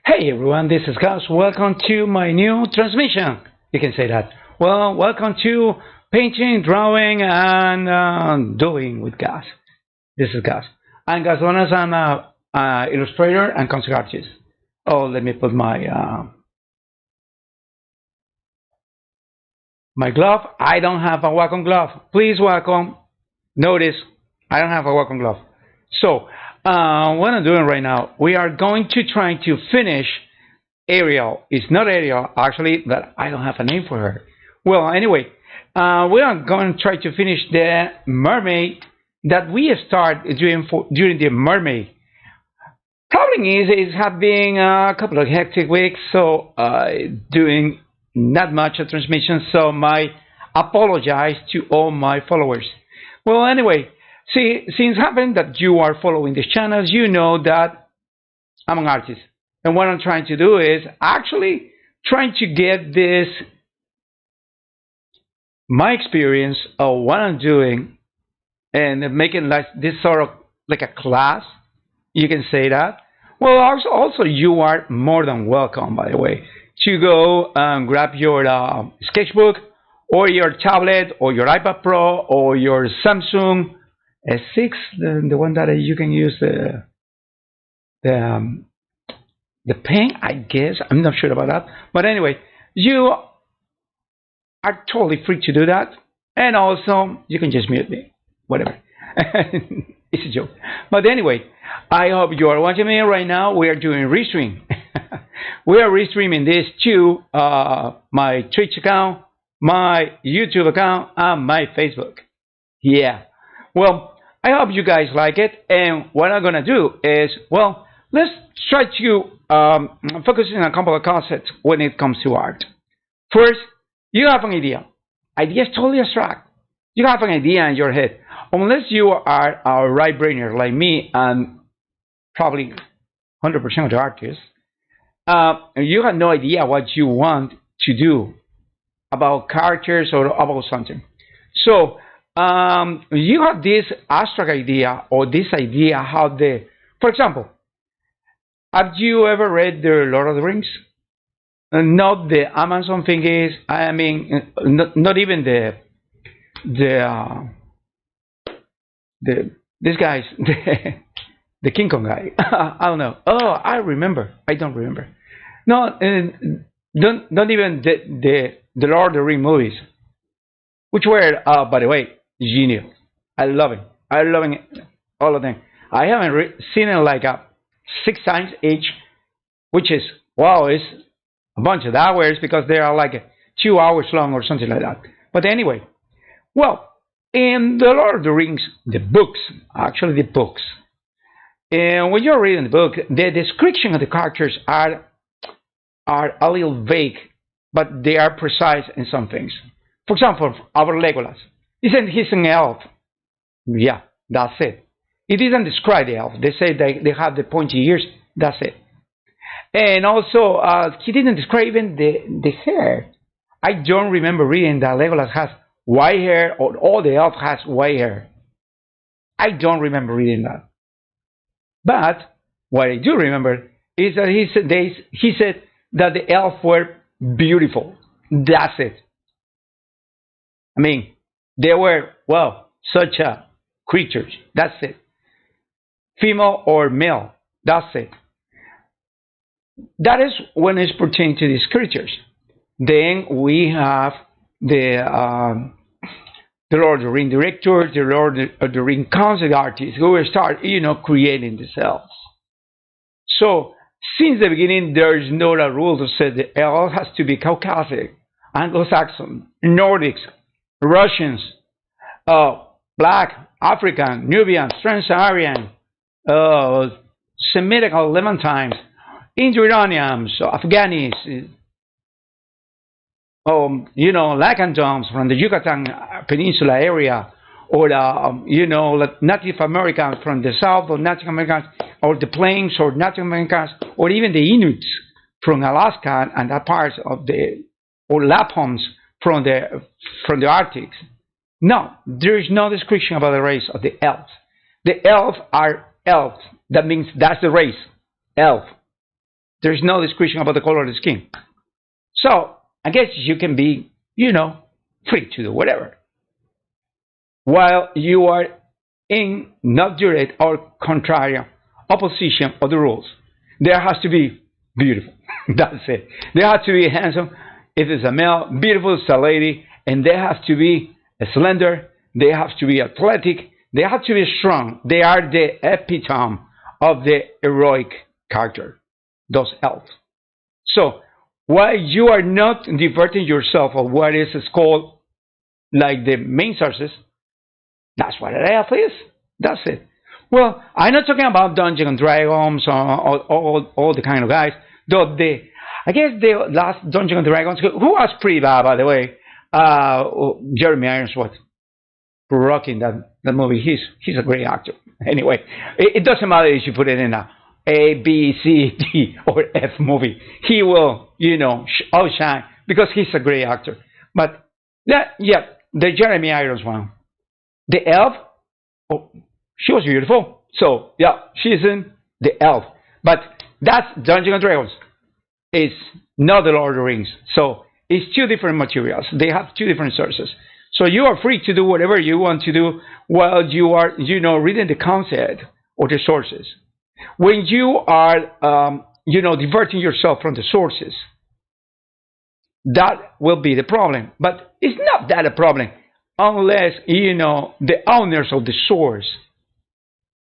Hey everyone, this is Gus. Welcome to my new transmission. You can say that. Well, welcome to painting, drawing, and doing with Gus. This is Gus. I'm Gus Donas. I'm an illustrator and concept artist. Oh, let me put my glove. I don't have a Wacom glove. Please, Wacom, notice I don't have a Wacom glove. So, what I'm doing right now, we are going to try to finish Ariel. It's not Ariel, actually, but I don't have a name for her. Well, anyway, we are going to try to finish the Mermay that we started during the Mermay. Problem is, it has been a couple of hectic weeks, so doing not much of transmission, so my apologize to all my followers. Well, anyway, see, since happened that you are following these channels, you know that I'm an artist. And what I'm trying to do is actually trying to get this, my experience of what I'm doing and making like this sort of like a class. You can say that. Well, also you are more than welcome, by the way, to go and grab your sketchbook or your tablet or your iPad Pro or your Samsung S6, the one that you can use the pen, I guess. I'm not sure about that. But anyway, you are totally free to do that. And also, you can just mute me. Whatever. It's a joke. But anyway, I hope you are watching me right now. We are doing restream. We are restreaming this to my Twitch account, my YouTube account, and my Facebook. Yeah. Well, I hope you guys like it. And what I'm going to do is, well, let's try to focus on a couple of concepts when it comes to art. First, you have an idea. Idea is totally abstract. You have an idea in your head. Unless you are a right-brainer like me and probably 100% of the artists, you have no idea what you want to do about characters or about something. So, you have this abstract idea or this idea how for example, have you ever read the Lord of the Rings? Not the Amazon thing is, I mean, not even this guy's, the King Kong guy. I don't know. Oh, I remember. I don't remember. No, not even the Lord of the Rings movies, which were, by the way, genius. I love it. I love it, all of them. I haven't seen it like 6 times each, which is, wow, it's a bunch of hours because they are like 2 hours long or something like that. But anyway, well, in the Lord of the Rings, the books, actually the books, and when you're reading the book, the description of the characters are a little vague, but they are precise in some things. For example, our Legolas. He's an elf. Yeah, that's it. It doesn't describe the elf. They say they have the pointy ears. That's it. And also, he didn't describe even the hair. I don't remember reading that Legolas has white hair or all the elf has white hair. I don't remember reading that. But what I do remember is that he said that the elves were beautiful. That's it. I mean, they were, well, such a creatures. That's it. Female or male. That's it. That is when it's pertaining to these creatures. Then we have the Lord of the Ring director, the Lord of the Ring concept artist, who will start, creating the cells. So, since the beginning, there is no rule to say the elf has to be Caucasic, Anglo-Saxon, Nordics, Russians, Black, African, Nubian, Trans-Aryan, Semitic Levantines, Indo-Iranians, Afghanis, Lacandons from the Yucatan Peninsula area, or Native Americans from the south, or Native Americans, or the plains, or Native Americans, or even the Inuits from Alaska and that part of the or Lapons from the Arctic. No, there is no description about the race of the elves. The elves are elves. That means that's the race, elf. There's no description about the color of the skin. So I guess you can be, free to do whatever. While you are in not direct or contrary opposition of the rules. There has to be beautiful. That's it. There has to be handsome. If it's a male, beautiful is a lady, and they have to be slender. They have to be athletic. They have to be strong. They are the epitome of the heroic character, those elves. So while you are not diverting yourself of what is called like the main sources, that's what an elf is. That's it. Well, I'm not talking about Dungeons and Dragons or all the kind of guys. Though I guess the last Dungeons and Dragons, who was pretty bad, by the way, Jeremy Irons was rocking that movie. He's a great actor. Anyway, it doesn't matter if you put it in A, B, C, D, or F movie. He will, outshine because he's a great actor. But the Jeremy Irons one. The elf, she was beautiful. So, she's in the elf. But that's Dungeons and Dragons. It's not the Lord of the Rings. So, it's two different materials. They have two different sources. So, you are free to do whatever you want to do while you are, reading the concept or the sources. When you are, diverting yourself from the sources, that will be the problem. But it's not that a problem. Unless, the owners of the source,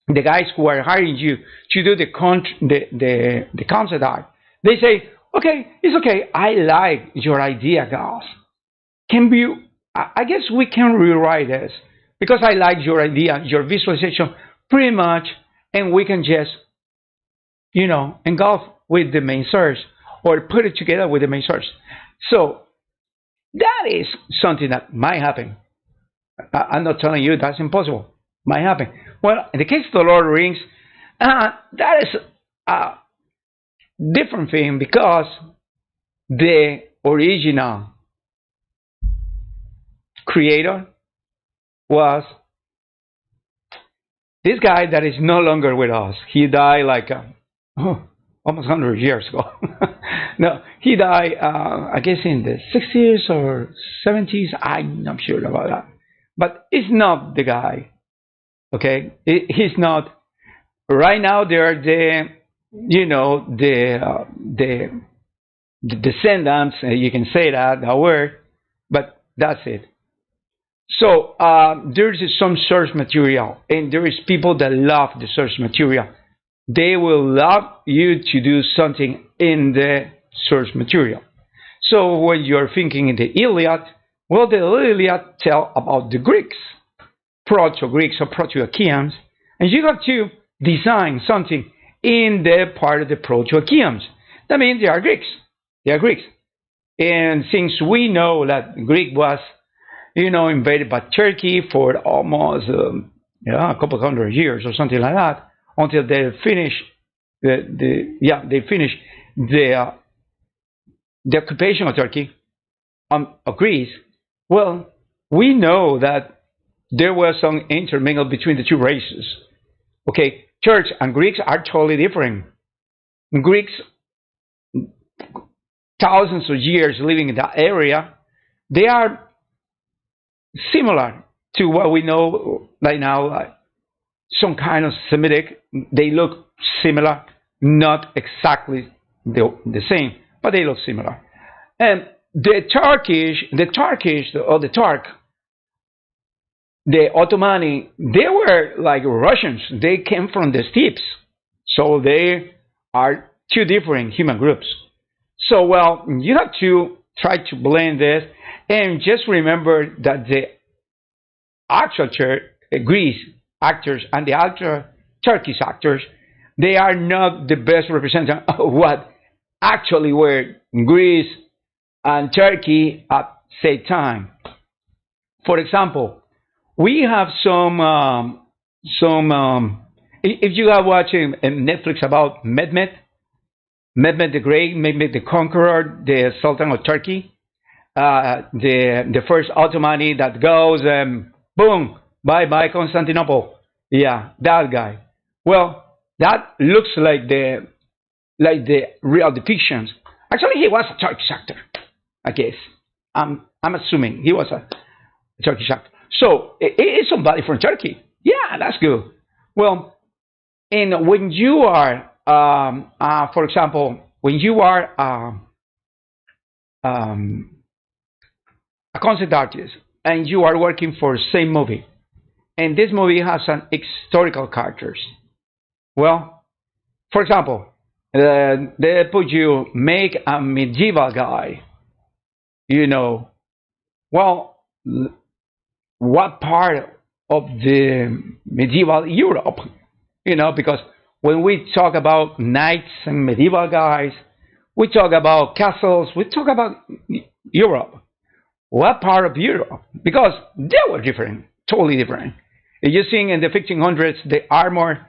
the guys who are hiring you to do the concept art, they say, okay, it's okay. I like your idea, guys. I guess we can rewrite this because I like your idea, your visualization pretty much, and we can just, engulf with the main source or put it together with the main source. So that is something that might happen. I'm not telling you that's impossible. Might happen. Well, in the case of the Lord of the Rings, that is a different thing because the original creator was this guy that is no longer with us. He died like almost 100 years ago. No, he died, I guess, in the 60s or 70s. I'm not sure about that. But it's not the guy, okay? He's not. Right now, they're the descendants. You can say that word, but that's it. So there is some source material, and there is people that love the source material. They will love you to do something in the source material. So when you're thinking in the Iliad, well, the Iliad tell about the Greeks, Proto-Greeks or Proto-Achaeans, and you have to design something in the part of the Proto-Achaeans. That means they are Greeks. They are Greeks. And since we know that Greek was, invaded by Turkey for almost a couple of 100 years or something like that, until they finished they finished the occupation of Turkey, of Greece. Well, we know that there was some intermingle between the two races. Okay, Turks and Greeks are totally different. Greeks, thousands of years living in that area, they are similar to what we know right now, like some kind of Semitic. They look similar, not exactly the same, but they look similar. And the Ottomani, they were like Russians. They came from the steppes. So they are two different human groups. So, well, you have to try to blend this. And just remember that the actual Greece actors and the actual Turkish actors, they are not the best representative of what actually were Greece and Turkey at the same time. For example, we have some if you are watching Netflix about Mehmet, Mehmed the Great, Mehmed the Conqueror, the Sultan of Turkey, the first Ottoman that goes boom, bye bye Constantinople. Yeah, that guy. Well, that looks like the real depictions. Actually, he was a Turkish actor, I guess. I'm assuming he was a Turkish actor. So it is somebody from Turkey. Yeah, that's good. Well, and when you are, for example, when you are um, a concept artist and you are working for the same movie, and this movie has an historical characters. Well, for example, they put you make a medieval guy. You know, well, what part of the medieval Europe? You know, because when we talk about knights and medieval guys, we talk about castles, we talk about Europe. What part of Europe? Because they were different, totally different. You see in the 1500s, the armor,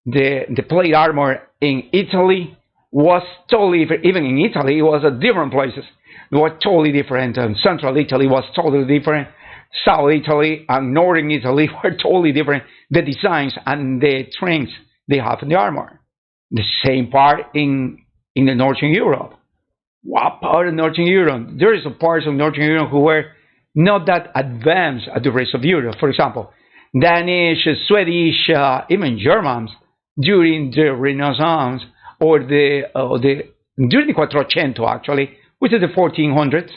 the plate armor in Italy was totally different. Even in Italy, it was at different places. They were totally different. And Central Italy was totally different. South Italy and Northern Italy were totally different. The designs and the trends they have in the armor. The same part in the Northern Europe. What part of Northern Europe? There is a parts of Northern Europe who were not that advanced as the rest of Europe. For example, Danish, Swedish, even Germans during the Renaissance or during the Quattrocento actually, which is the 1400s.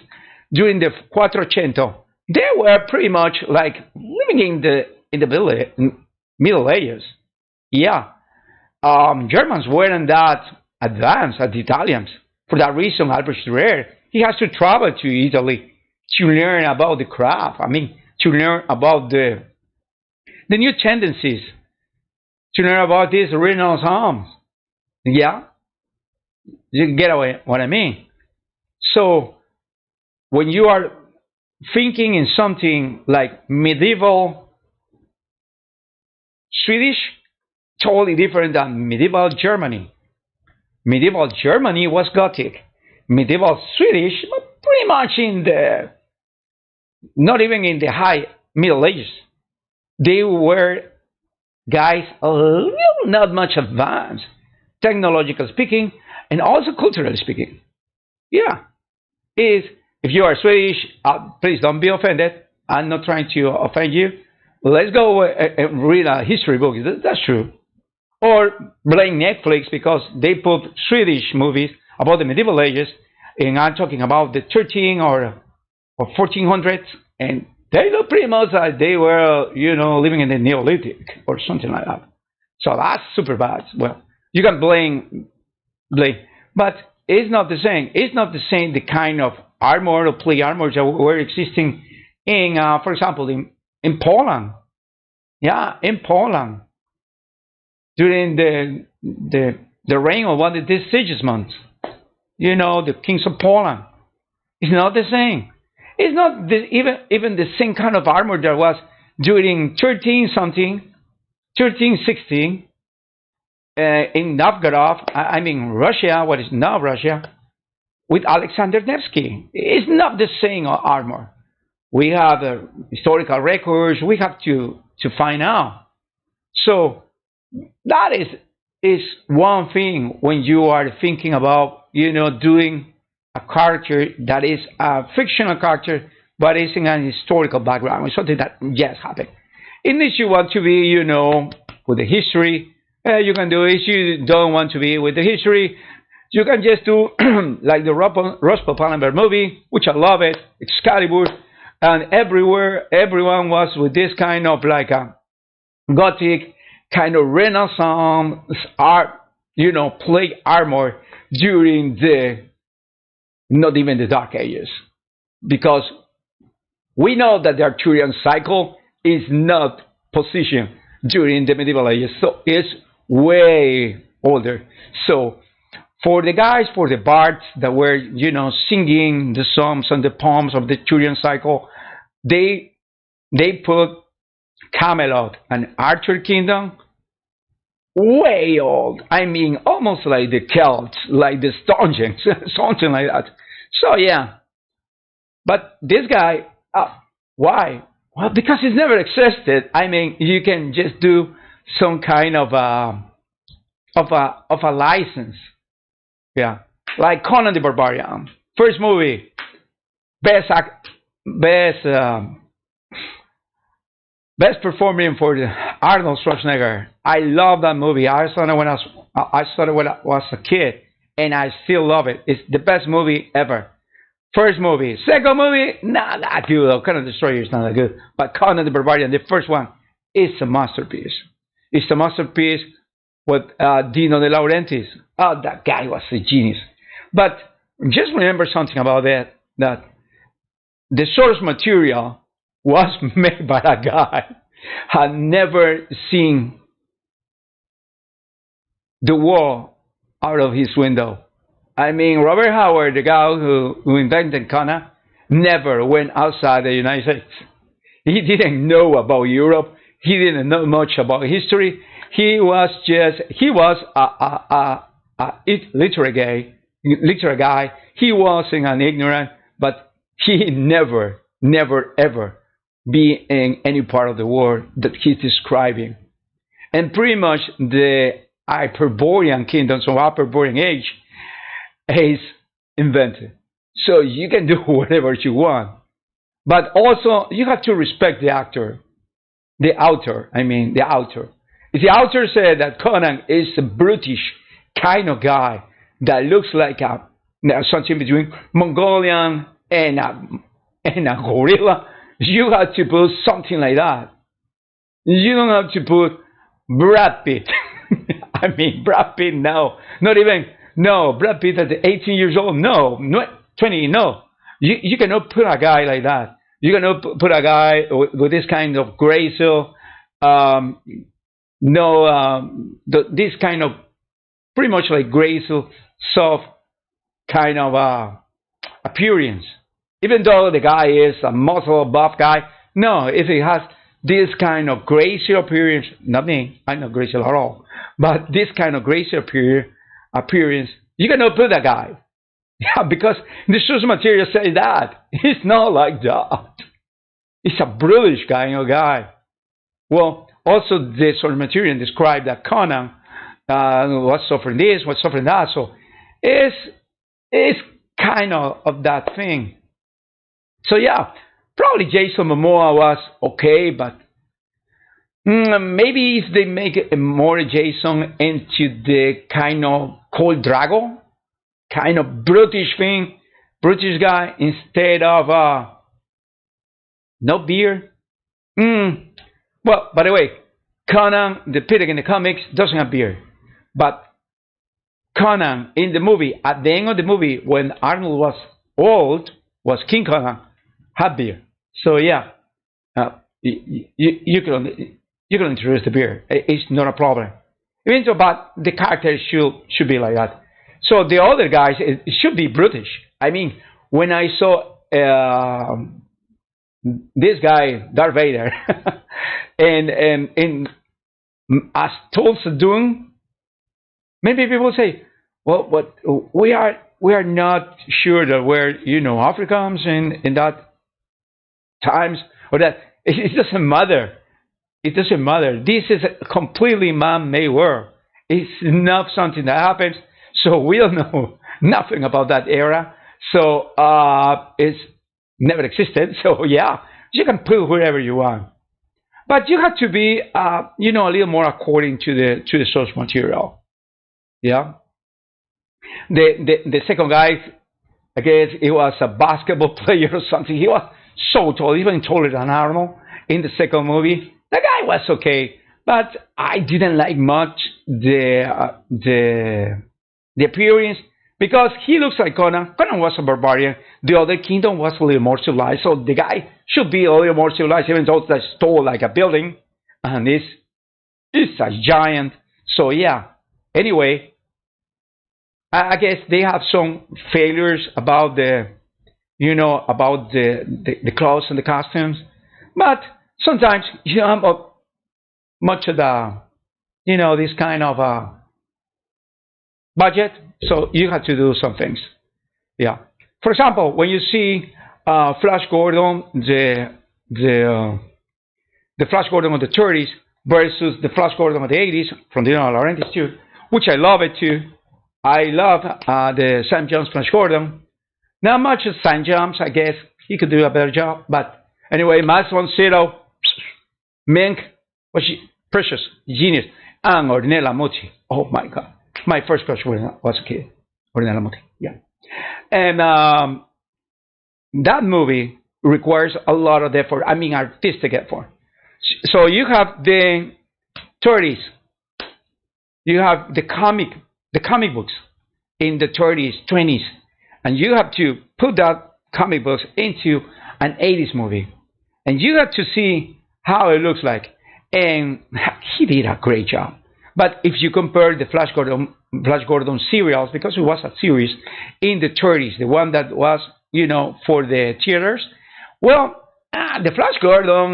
During the Quattrocento, they were pretty much like living in the Middle Ages. Yeah, Germans weren't that advanced as the Italians. For that reason, Albert Dürer, he has to travel to Italy to learn about the craft. I mean, to learn about the new tendencies, to learn about this Renaissance. Yeah, you get away what I mean. So when you are thinking in something like medieval Swedish, totally different than medieval Germany. Medieval Germany was Gothic. Medieval Swedish, pretty much not even in the high Middle Ages. They were guys a little not much advanced, technologically speaking, and also culturally speaking. Yeah, is if you are Swedish, please don't be offended. I'm not trying to offend you. Let's go and read a history book. That's true. Or blame Netflix because they put Swedish movies about the medieval ages, and I'm talking about the 13 or 1400s, and they look pretty much like they were, living in the Neolithic or something like that. So that's super bad. Well, you can blame, but it's not the same. It's not the same the kind of armor or plate armors that were existing in, for example, in Poland. Yeah, in Poland during the reign of one of the Sigismund, the kings of Poland. It's not the same. It's not even the same kind of armor there was during 1316 in Novgorod. I mean Russia, what is now Russia, with Alexander Nevsky. It's not the same armor. We have historical records. We have to find out. So that is one thing when you are thinking about doing a character that is a fictional character but is in an historical background or something that just happened. In this you want to be with the history, you can do it. If you don't want to be with the history, you can just do like the Roscoe Pallenberg movie, which I love it, Excalibur, and everyone was with this kind of like a Gothic kind of Renaissance art, plate armor during not even the Dark Ages, because we know that the Arthurian cycle is not positioned during the medieval ages, so it's way older. So for the guys, for the bards that were, singing the songs and the poems of the Arthurian cycle, they put Camelot and Arthur Kingdom way old. I mean, almost like the Celts, like the Stongens, something like that. So yeah, but this guy, why? Well, because it's never existed. I mean, you can just do some kind of a license. Yeah, like Conan the Barbarian, first movie, best best performing for Arnold Schwarzenegger. I love that movie. I saw it when I was a kid, and I still love it. It's the best movie ever. First movie. Second movie, not that good. Conan the Destroyer is not that good. But Conan the Barbarian, the first one, is a masterpiece. It's a masterpiece with Dino De Laurentiis. Oh, that guy was a genius. But just remember something about that the source material was made by a guy had never seen the world out of his window. I mean, Robert Howard, the guy who invented Conan, never went outside the United States. He didn't know about Europe. He didn't know much about history. He was a literate guy. He wasn't an ignorant, but he never, ever be in any part of the world that he's describing. And pretty much the Hyperborean kingdoms of Hyperborean age is invented. So you can do whatever you want. But also, you have to respect the actor. The author. If the author said that Conan is a brutish kind of guy that looks like something between Mongolian and a gorilla, you have to put something like that. You don't have to put Brad Pitt. Brad Pitt, no. Not even, no, Brad Pitt at 18 years old, no. 20, no. You cannot put a guy like that. You cannot put a guy with this kind of graceful, this kind of pretty much like graceful, soft kind of appearance. Even though the guy is a muscle buff guy, no, if he has this kind of graceful appearance, not me, I'm not graceful at all, but this kind of graceful appearance, you cannot put that guy. Yeah, because the source material says that. It's not like that. It's a brutish kind of guy. Well, also the source material described that Conan was suffering this, was suffering that. So it's kind of that thing. So yeah, probably Jason Momoa was okay, but maybe if they make more Jason into the kind of Cold Drago, kind of brutish thing, brutish guy, instead of no beard. Well, by the way, Conan the Pig in the comics doesn't have beard, but Conan in the movie, at the end of the movie, when Arnold was old, was King Conan, had beard. So yeah, you can introduce the beard. It's not a problem. Even though, but the character should be like that. So the other guys, it should be brutish. I mean, when I saw this guy, Darth Vader, and as Tulsa doing, maybe people say, well, but we are not sure that we're Africans in that times, or that it doesn't matter. It doesn't matter. This is a completely man-made world. It's not something that happens. So we don't know nothing about that era. So it's never existed. So yeah, you can put wherever you want, but you have to be, a little more according to the source material. Yeah. The second guy, I guess he was a basketball player or something. He was so tall, even taller than Arnold in the second movie. The guy was okay, but I didn't like much the appearance, because he looks like Conan. Conan was a barbarian. The other kingdom was a little more civilized, so the guy should be a little more civilized, even though that's tall like a building, and it's a giant. So yeah. Anyway, I guess they have some failures about the clothes and the costumes, but sometimes much of this kind of budget, so you have to do some things. Yeah. For example, when you see Flash Gordon, the Flash Gordon of the 30s versus the Flash Gordon of the 80s from Dino De Laurentiis too, which I love it too. I love the Sam Jones Flash Gordon. Not much as Sam Jones, I guess. He could do a better job. But anyway, Max von Sydow, Mink, was precious, genius. And Ornella Muti. Oh my God. My first crush was a kid. Ornella Muti. Yeah. And that movie requires a lot of effort. I mean, artistic effort. So you have the 30s. You have the comic books in the 30s, 20s. And you have to put that comic books into an 80s movie. And you have to see how it looks like. And he did a great job. But if you compare the Flash Gordon serials, because it was a series in the 30s, the one that was, for the theaters, well, the Flash Gordon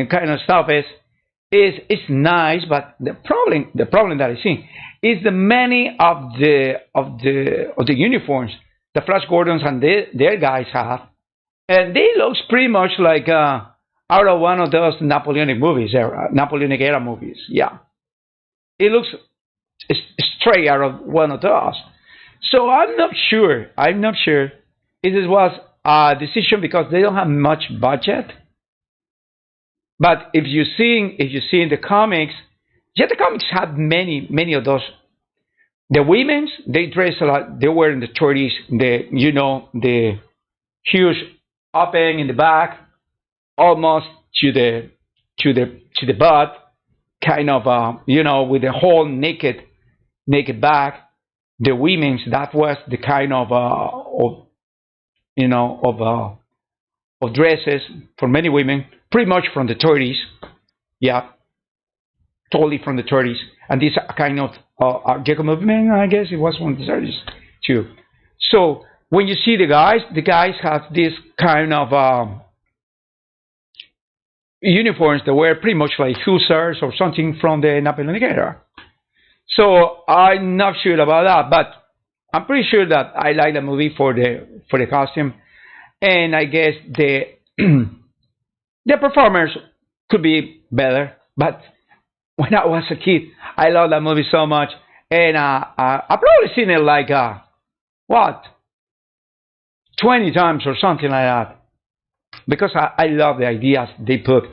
kind of stuff is nice, but the problem that I see is the many of the uniforms the Flash Gordons and their guys have, and they look pretty much like out of one of those Napoleonic era movies. Yeah, it looks straight out of one of those. So I'm not sure if this was a decision because they don't have much budget. But if you see in the comics, yeah, the comics have many of those. The women's, they dress a lot. They were in the 30s. The huge opening in the back, almost to the butt, kind of with the whole naked back. The women's, that was the kind of dresses for many women, pretty much from the 30s. Yeah, totally from the 30s. And this kind of Art Deco movement, I guess it was from the 30s too. So when you see the guys have this kind of uniforms that were pretty much like hussars or something from the Napoleonic era. So I'm not sure about that, but I'm pretty sure that I like the movie for the costume, and I guess the performers could be better. But when I was a kid, I loved that movie so much, and I probably seen it like 20 times or something like that, because I love the ideas they put.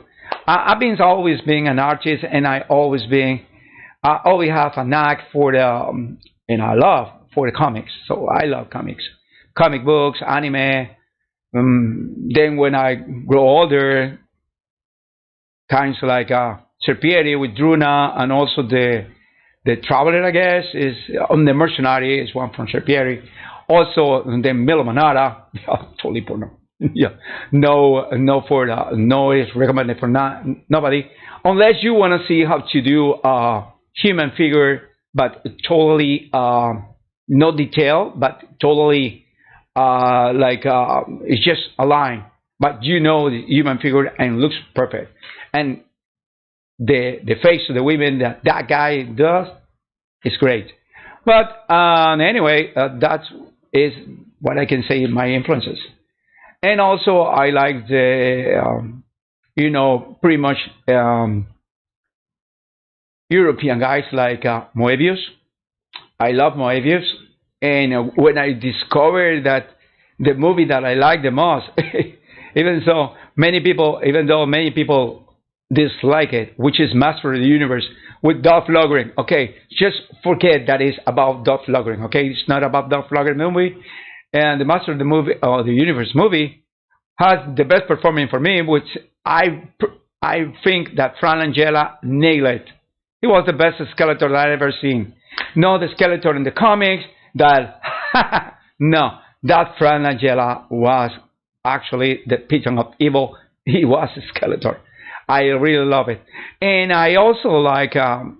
I've always been an artist, and I always have a knack for the and I love for the comics. So I love comics, comic books, anime. Then when I grow older, kinds like Serpieri with Druna, and also the Traveler, I guess, is on the Mercenary is one from Serpieri. Also the Milo Manara, totally porno. Yeah, no is recommended for nobody, unless you want to see how to do a human figure, but totally no detail, but totally it's just a line, but the human figure and looks perfect. And the face of the women that guy does is great. But anyway, that is what I can say my influences. And also I like the pretty much European guys like Moebius. I love Moebius, and when I discovered that the movie that I like the most, even though many people dislike it, which is Master of the Universe with Dolph Lundgren. Okay, just forget that it's about Dolph Lundgren. Okay, it's not about Dolph Lundgren movie. And the Master of the Universe movie has the best performance for me, which I think that Fran Langella nailed it. He was the best Skeletor that I've ever seen. No, the Skeletor in the comics, that Fran Langella was actually the pigeon of evil. He was a Skeletor. I really love it. And I also like, that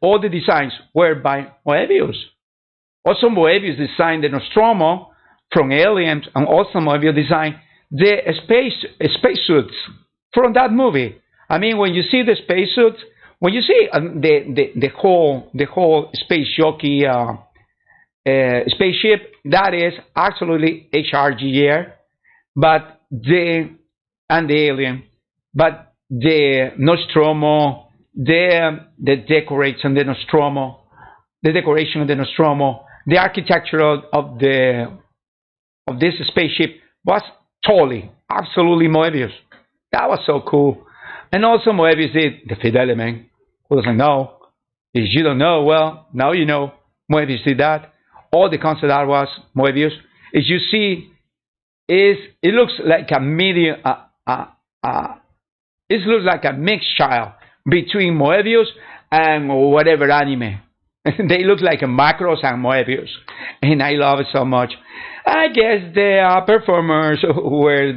all the designs were by Moebius. Also, Moebius designed the Nostromo from Aliens, and also Moebius designed the spacesuits from that movie. I mean, when you see the spacesuits when you see the whole space jockey spaceship, that is absolutely HRGR, but and the alien, but the Nostromo, the decoration, the decoration of the Nostromo, the architecture of this spaceship was totally, absolutely Moebius. That was so cool. And also Moebius did the fifth element. Who doesn't know? If you don't know, well, now you know. Moebius did that. All the concept art was Moebius. As you see, it looks like a medium. It looks like a mixed child between Moebius and whatever anime. They look like a Macros and Moebius, and I love it so much. I guess the performers were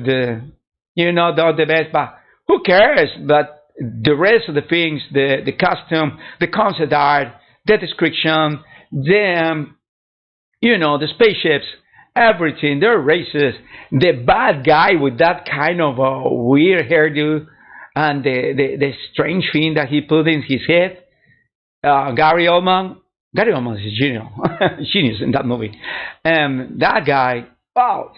not the best, but who cares? But the rest of the things, the costume, the concept art, the description, the spaceships, everything, their races, the bad guy with that kind of weird hairdo, and the strange thing that he put in his head. Gary Oldman. Gary Oldman is genius in that movie. That guy, wow,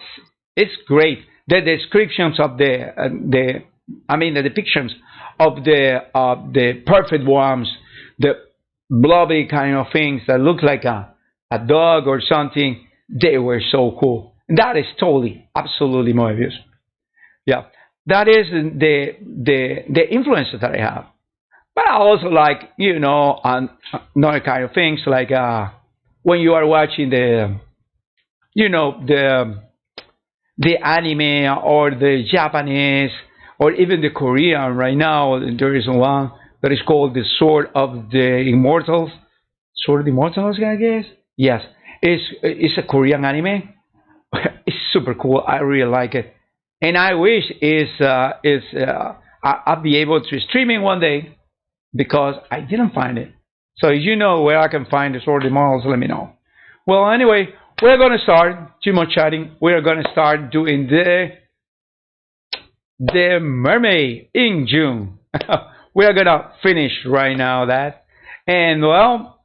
it's great. The descriptions of the depictions of the perfect worms, the blobby kind of things that look like a dog or something, they were so cool. That is totally, absolutely Moebius. Yeah, that is the influence that I have. But I also like, another kind of things like when you are watching the anime or the Japanese or even the Korean right now. There is one that is called the Sword of the Immortals. Sword of the Immortals, I guess. Yes, it's a Korean anime. It's super cool. I really like it, and I wish I'll be able to stream it one day because I didn't find it. So if you know where I can find the Sword of the Immortals, let me know. Well, anyway, we're going to start. Too much chatting. We're going to start doing the Mermay in June. We're going to finish right now that. And well,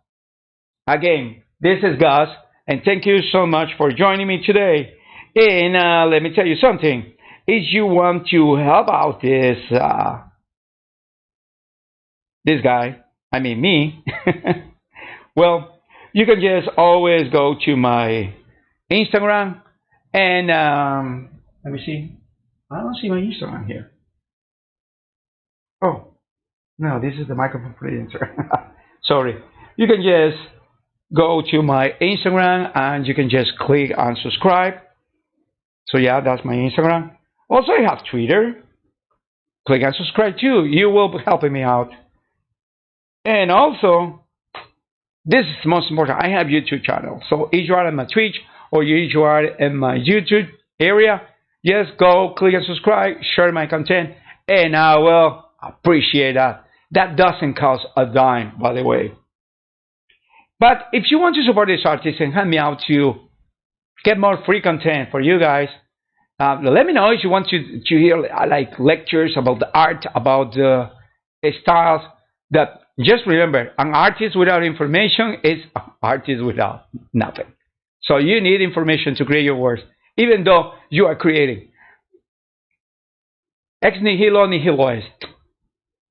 again, this is Gus, and thank you so much for joining me today. And let me tell you something. If you want to help out this guy, I mean me, well, you can just always go to my Instagram and let me see. I don't see my Instagram here. Oh, no, this is the microphone freelancer. Sorry. You can just go to my Instagram and you can just click on subscribe. So yeah, that's my Instagram. Also, I have Twitter. Click on subscribe too. You will be helping me out. And also, this is most important. I have YouTube channel. So if you are on my Twitch or if you are in my YouTube area, just go click and subscribe, share my content, and I will appreciate that. That doesn't cost a dime, by the way. But if you want to support this artist and help me out to get more free content for you guys, let me know if you want to hear like lectures about the art, about the styles. That just remember, an artist without information is an artist without nothing. So you need information to create your works, even though you are creating. Ex nihilo nihilo est.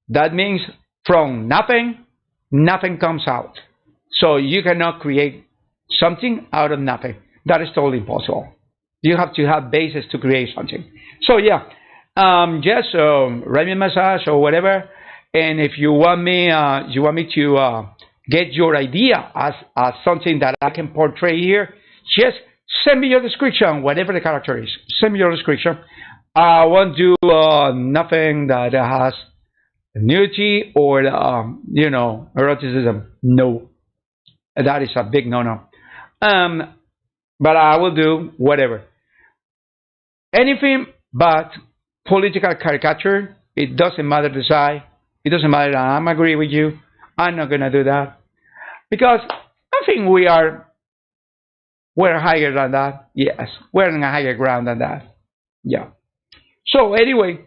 That means from nothing, nothing comes out. So you cannot create something out of nothing. That is totally impossible. You have to have basis to create something. So yeah, just write me a message or whatever. And if you want me, to get your idea as something that I can portray here, just send me your description, whatever the character is. Send me your description. I won't do nothing that has nudity or eroticism. No, that is a big no-no. But I will do whatever. Anything but political caricature. It doesn't matter the size. It doesn't matter that I'm agree with you. I'm not gonna do that because I think we're higher than that. Yes, we're on a higher ground than that. Yeah. So anyway,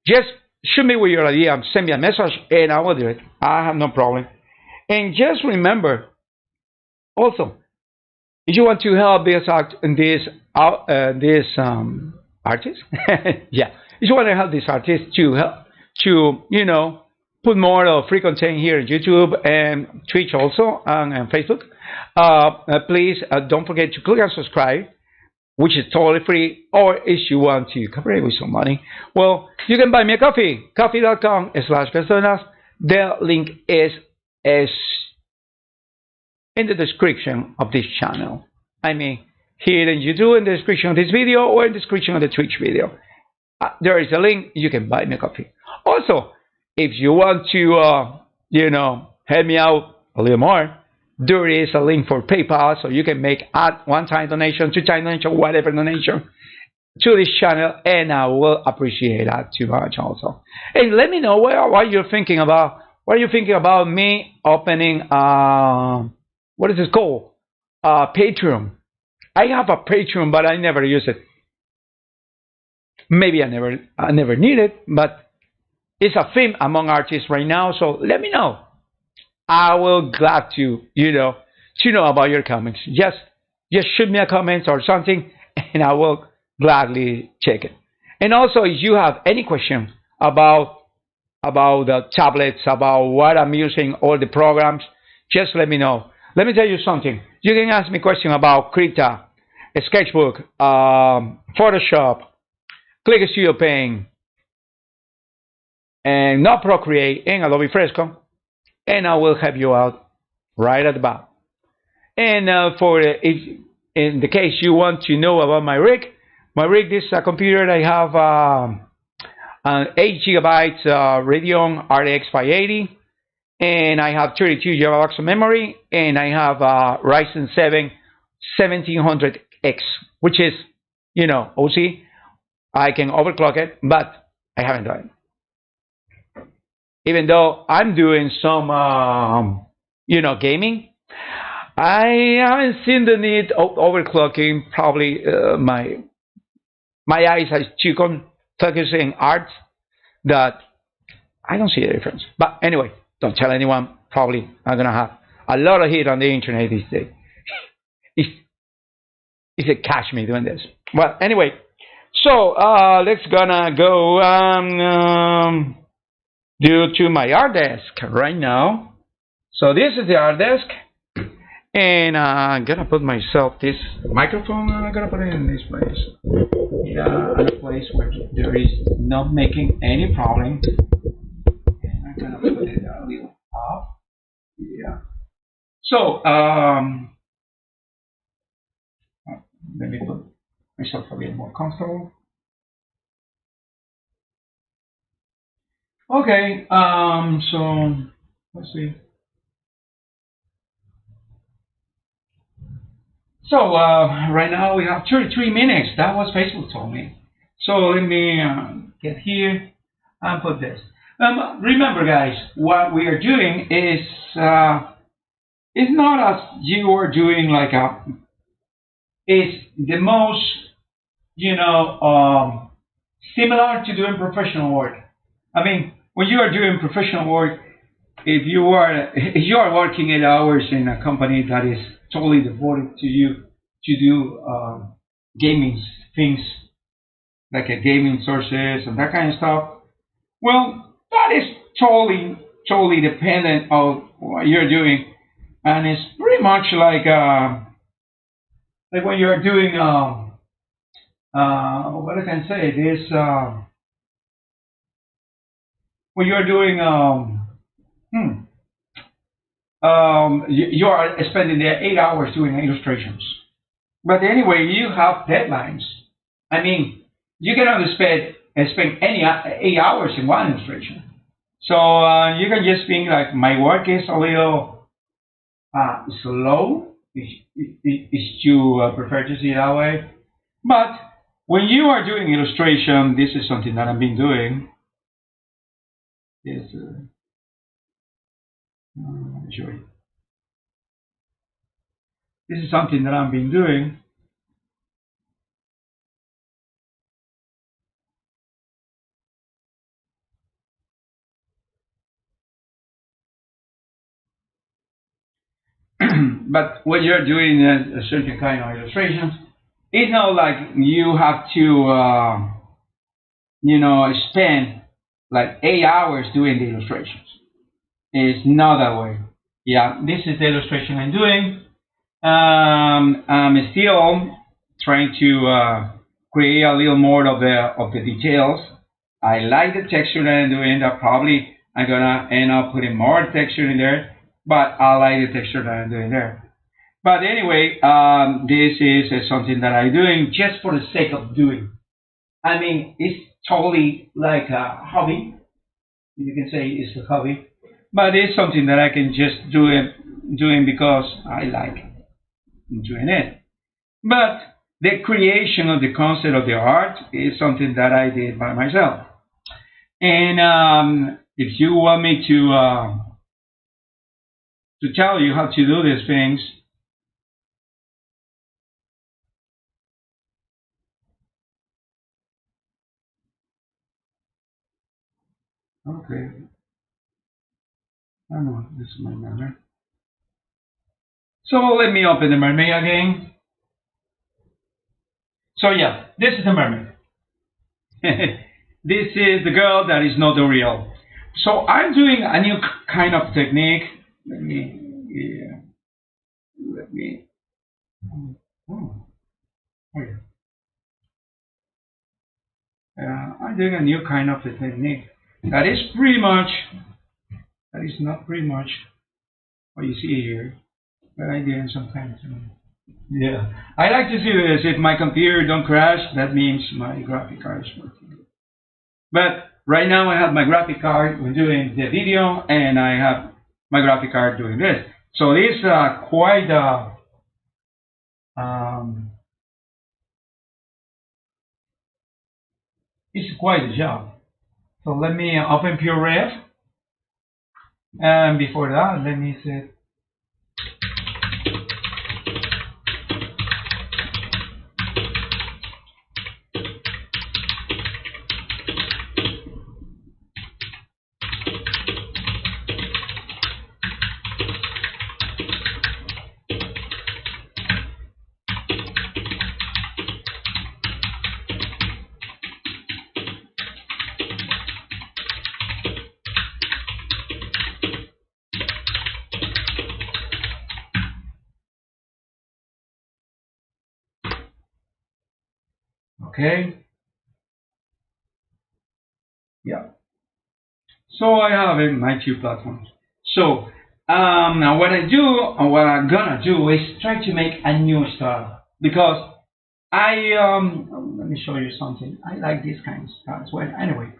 just shoot me with your idea, send me a message, and I will do it. I have no problem. And just remember, also, if you want to help this artist, yeah, if you want to help this artist to help to put more free content here on YouTube and Twitch also and Facebook, please don't forget to click on subscribe, which is totally free. Or if you want to cooperate with some money, well, you can buy me a coffee, coffee.com/personas. The link is in the description of this channel. I mean, here in YouTube, in the description of this video, or in the description of the Twitch video. There is a link. You can buy me a coffee. Also, if you want to, help me out a little more, there is a link for PayPal, so you can make a one-time donation, two-time donation, whatever donation to this channel, and I will appreciate that too much also. And let me know what you're thinking about. What are you thinking about me opening? What is it called? Patreon. I have a Patreon, but I never use it. Maybe I never need it, but it's a theme among artists right now. So let me know. I will glad to know about your comments. Just shoot me a comment or something, and I will gladly check it. And also, if you have any question about the tablets, about what I'm using, all the programs, just let me know. Let me tell you something. You can ask me a question about Krita, Sketchbook, Photoshop, Click Studio Paint, and not Procreate, and Adobe Fresco, and I will help you out right at the bottom. And if in the case you want to know about my rig, this is a computer. I have an 8 GB Radeon RX 580, and I have 32 GB of memory, and I have Ryzen 7 1700X, which is, OC. I can overclock it, but I haven't done it. Even though I'm doing some, gaming, I haven't seen the need of overclocking. Probably my eyes are too focusing art that I don't see a difference. But anyway, don't tell anyone. Probably I'm gonna have a lot of hate on the internet these days. If they catch me doing this. Well, anyway, so let's gonna go due to my art desk right now. So this is the art desk, and I'm gonna put myself this microphone. I'm gonna put it in this place. Yeah, in a place where there is not making any problem. And I'm gonna put it a little up. Yeah. So let me put myself a bit more comfortable. Okay. So let's see. So right now we have 33 minutes. That was Facebook told me. So let me get here and put this. Remember, guys, what we are doing is it's not as you are doing like a. It's the most similar to doing professional work. I mean, when you are doing professional work, if you are working 8 hours in a company that is totally devoted to you to do gaming things like a gaming sources and that kind of stuff, well, that is totally dependent on what you're doing, and it's pretty much like when you're doing what I can say is when you're doing you are spending the 8 hours doing illustrations. But anyway, you have deadlines. I mean, you cannot spend any 8 hours in one illustration. So you can just think like my work is a little slow. If you prefer to see it that way. But when you are doing illustration, this is something that I've been doing. Is show you. This is something that I've been doing. but when you're doing a certain kind of illustrations, it's not like you have to, spend like 8 hours doing the illustrations. It's not that way. Yeah, this is the illustration I'm doing. I'm still trying to create a little more of the details. I like the texture that I'm doing. That probably I'm gonna end up putting more texture in there, but I like the texture that I'm doing there. But anyway, this is something that I'm doing just for the sake of doing. I mean, it's totally like a hobby. You can say it's a hobby, but it's something that I can just doing because I like doing it. But the creation of the concept of the art is something that I did by myself. And if you want me to tell you how to do these things, okay, I don't know. This is my Mermay. So let me open the Mermay again. So yeah, this is the Mermay. This is the girl that is not Ariel. So I'm doing a new kind of technique. Let me, yeah, let me. Oh, oh yeah. I'm doing a new kind of technique. That is pretty much. That is not pretty much what you see here, but I did sometimes. Yeah, I like to see this. If my computer don't crash, that means my graphic card is working. But right now I have my graphic card doing the video, and I have my graphic card doing this. So this quite um, it's quite a job. So let me open PureRef, and before that, let me see. Okay, yeah. So I have in my two platforms. So now what I do, or what I'm gonna do, is try to make a new style because I let me show you something. I like this kind of styles. Well, anyway,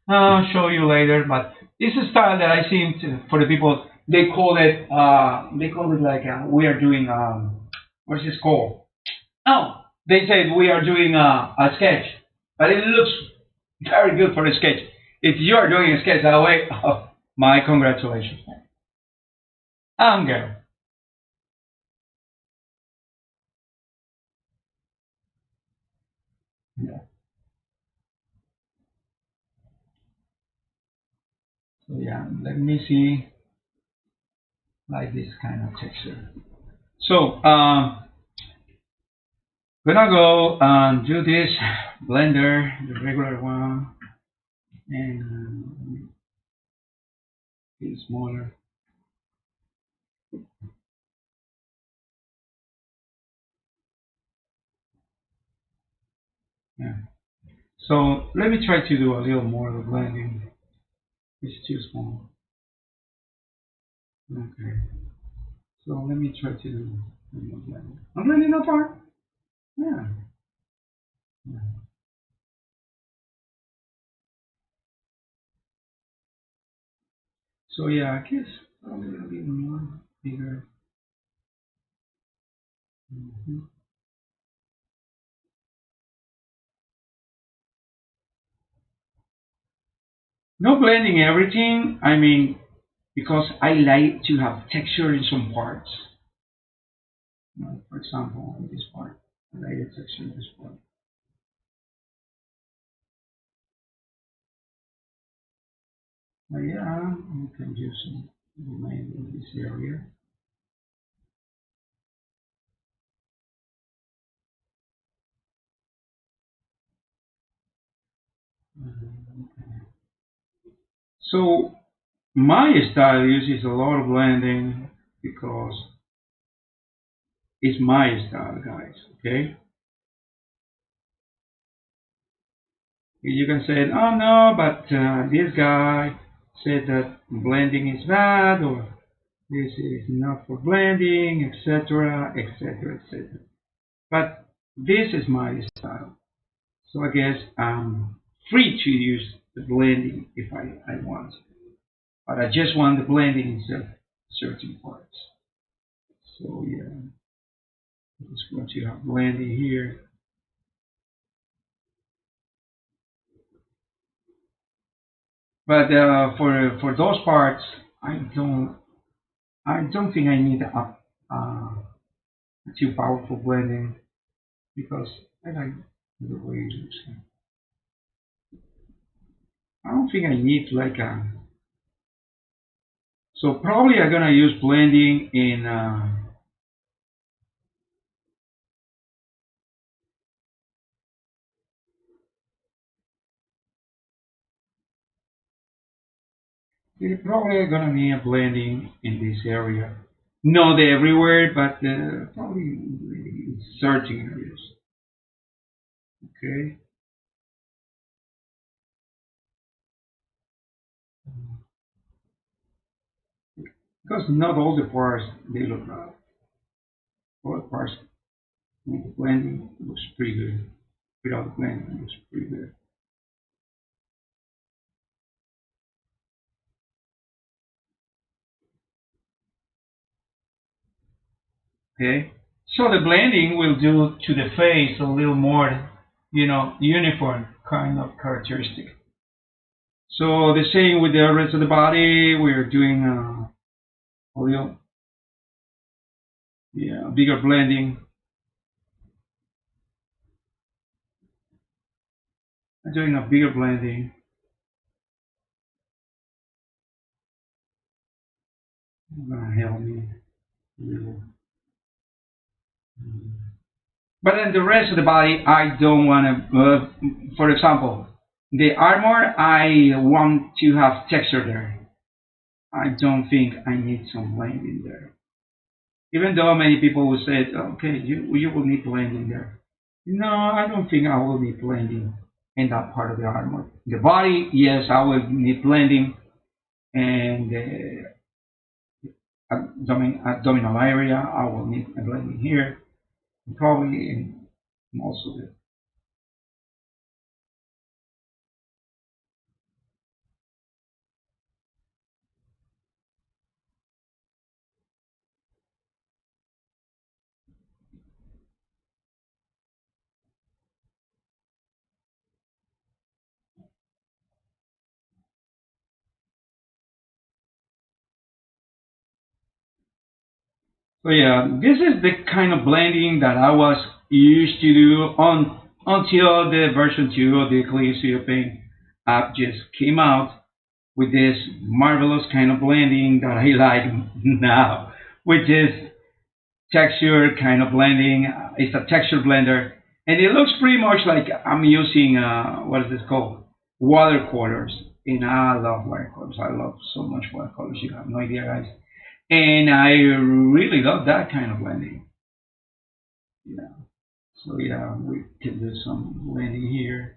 I'll show you later. But it's a style that I see for the people. They call it like we are doing what's this called? Oh, they said we are doing a sketch, but it looks very good for a sketch. If you are doing a sketch that way, oh, my congratulations. I'm good. Yeah. So yeah, let me see like this kind of texture. So gonna go and do this blender, the regular one, and it's smaller. Yeah. So let me try to do a little more of the blending. It's too small. Okay. So let me try to do more blending. I'm blending apart. Yeah. Yeah. So yeah, I guess probably a little more bigger. Mhm. No blending everything. I mean, because I like to have texture in some parts. For example, in this part, I like the texture in this part. But yeah, you can use some remain in this area. So my style uses a lot of blending because it's my style, guys. Okay, you can say, oh no, but this guy said that blending is bad, or this is not for blending, etc., etc., etc. But this is my style, so I guess I'm free to use the blending if I want. But I just want the blending in certain parts. So yeah, I'm just going to have blending here. But for those parts, I don't think I need a too powerful blending because I like the way it looks. I don't think I need like a. So probably I'm gonna use blending in. Probably gonna need a blending in this area. Not everywhere, but probably in certain areas. Okay. Because not all the parts they look right. All the parts with the blending looks pretty good. Without the blending it looks pretty good. Okay. So the blending will do to the face a little more, uniform kind of characteristic. So the same with the rest of the body. We're doing a little, yeah, bigger blending. I'm doing a bigger blending. It's gonna help me a little. But then the rest of the body, I don't want to. For example, the armor, I want to have texture there. I don't think I need some blending there. Even though many people will say, okay, you will need blending there. No, I don't think I will need blending in that part of the armor. The body, yes, I will need blending, and the abdominal area, I will need a blending here, probably in most of it. So yeah, this is the kind of blending that I was used to do until the version 2 of the Clear Studio Paint app just came out with this marvelous kind of blending that I like now, which is texture kind of blending. It's a texture blender, and it looks pretty much like I'm using what is this called? Watercolors. And I love watercolors. I love so much watercolors. You have no idea, guys. And I really love that kind of blending. Yeah. So yeah, we can do some blending here.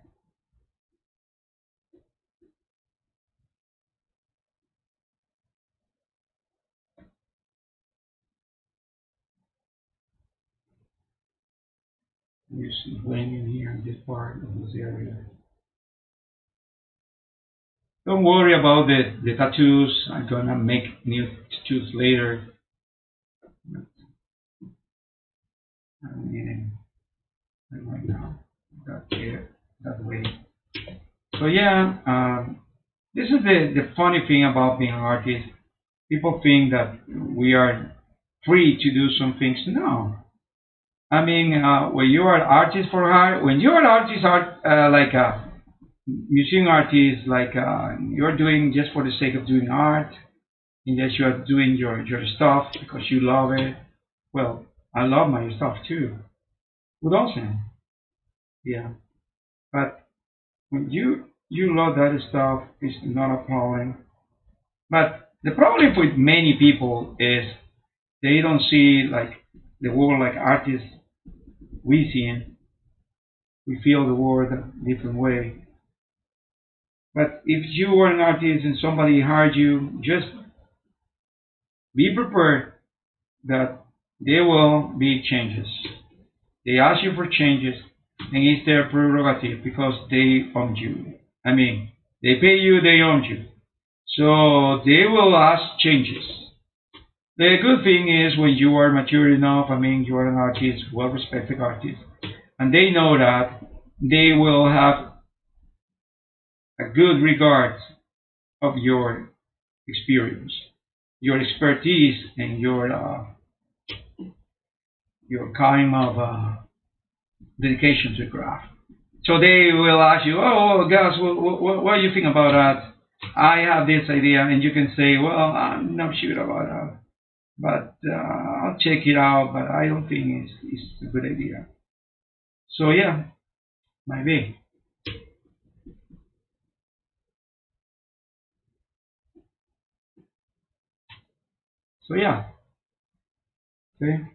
Do some blending here in this part of this area. Don't worry about the tattoos. I'm gonna make new tattoos later. I don't need any right now. That here, that way. So yeah, this is the funny thing about being an artist. People think that we are free to do some things. No, I mean, when you are an artist for hire, when you are an artist, like a museum artist, like you're doing just for the sake of doing art, and yes, you are doing your stuff because you love it. Well, I love my stuff too. Who doesn't? Yeah, but when you You love that stuff. It's not a problem. But the problem with many people is they don't see like the world like artists we see it. We feel the world a different way. But if you are an artist and somebody hired you, just be prepared that there will be changes. They ask you for changes, and it's their prerogative because they own you. I mean, they pay you, they own you. So they will ask changes. The good thing is when you are mature enough, I mean, you are an artist, well respected artist, and they know that they will have a good regard of your experience, your expertise, and your kind of dedication to the craft. So they will ask you, oh, guys, what do you think about that? I have this idea, and you can say, well, I'm not sure about that, but I'll check it out, but I don't think it's a good idea. So yeah, maybe. So yeah, okay.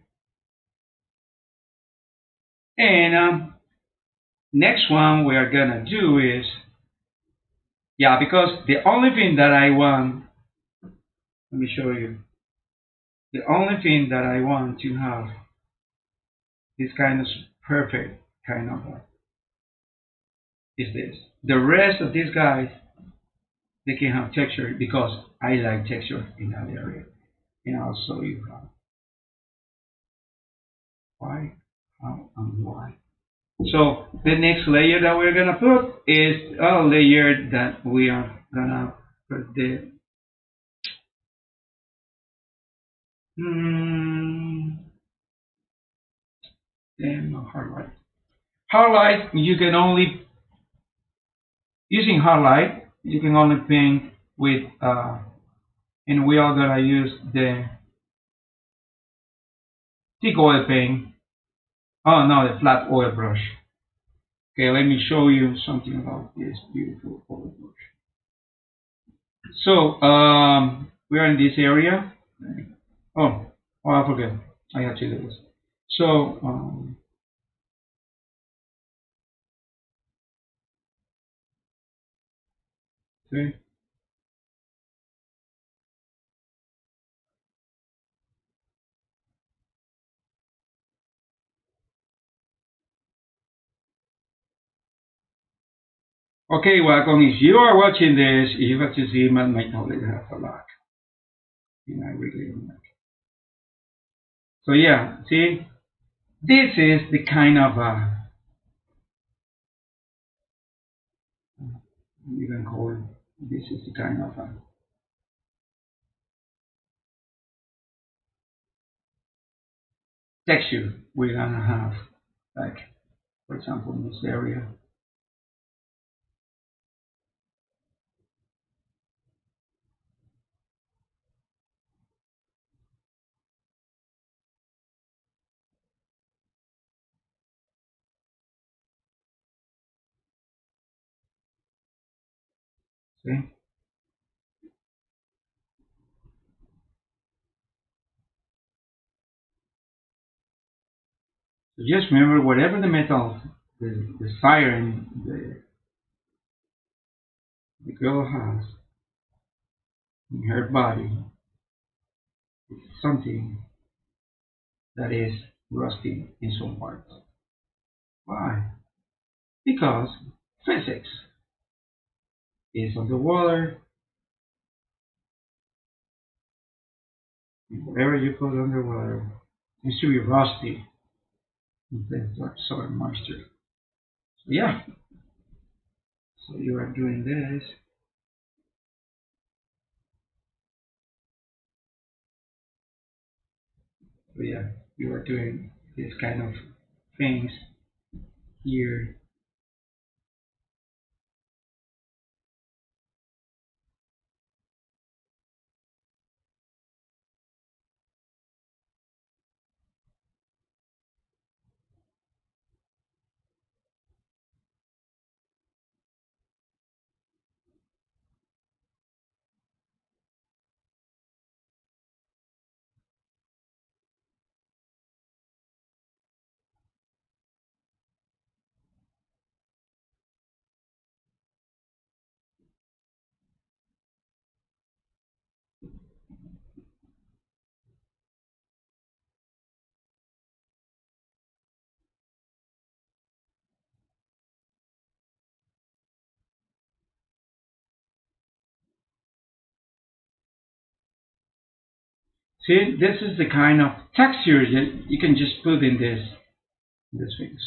And next one we are gonna do is, yeah, because the only thing that I want, let me show you. The only thing that I want to have this kind of perfect kind of is this. The rest of these guys, they can have texture because I like texture in that area. And I'll show you why, how, and why. So the next layer that we're gonna put is a layer that we are gonna put the highlight. Highlight you can only using highlight you can only paint with and we are gonna use the thick oil paint. Oh no, the flat oil brush. Okay, let me show you something about this beautiful oil brush. So we are in this area. Oh, I forget. I have to do this. So okay. Okay, Wacom, if you are watching this, you have to see my knowledge has a lot. And I really like. So yeah, see, this is the kind of you can call it. This is the kind of texture we're gonna have. Like, for example, in this area. See? So just remember, whatever the metal, the siren the girl has in her body, is something that is rusty in some parts. Why? Because physics is underwater. Whatever you put underwater needs to be rusty and things like soil moisture. So yeah, so you are doing this. So yeah, you are doing this kind of things here. See, this is the kind of texture that you can just put in this things.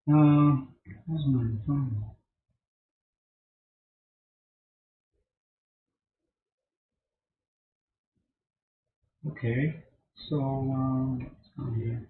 Where's my phone? Okay, so let's go here.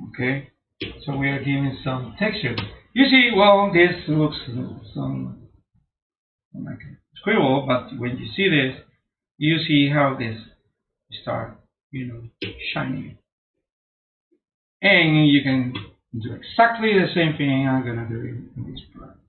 Okay, so we are giving some texture. You see, well, this looks some like a squirrel, but when you see this, you see how this start, shining. And you can do exactly the same thing I'm gonna do in this part.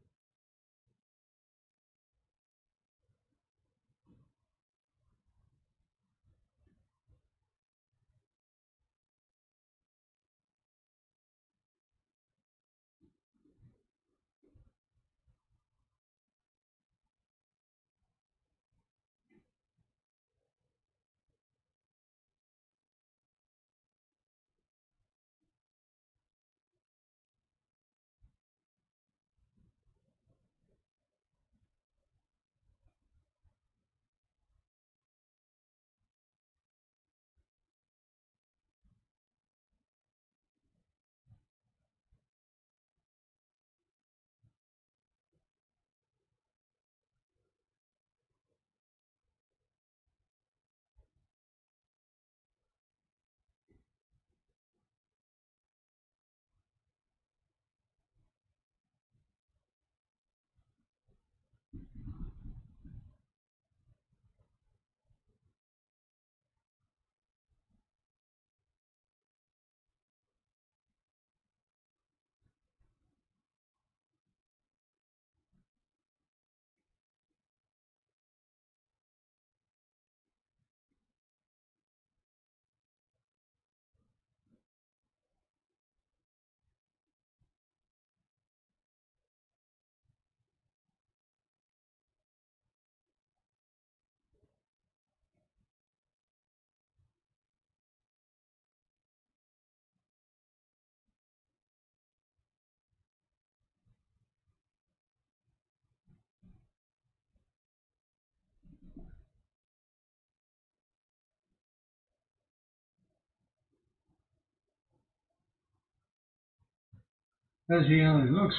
Let's see how it looks.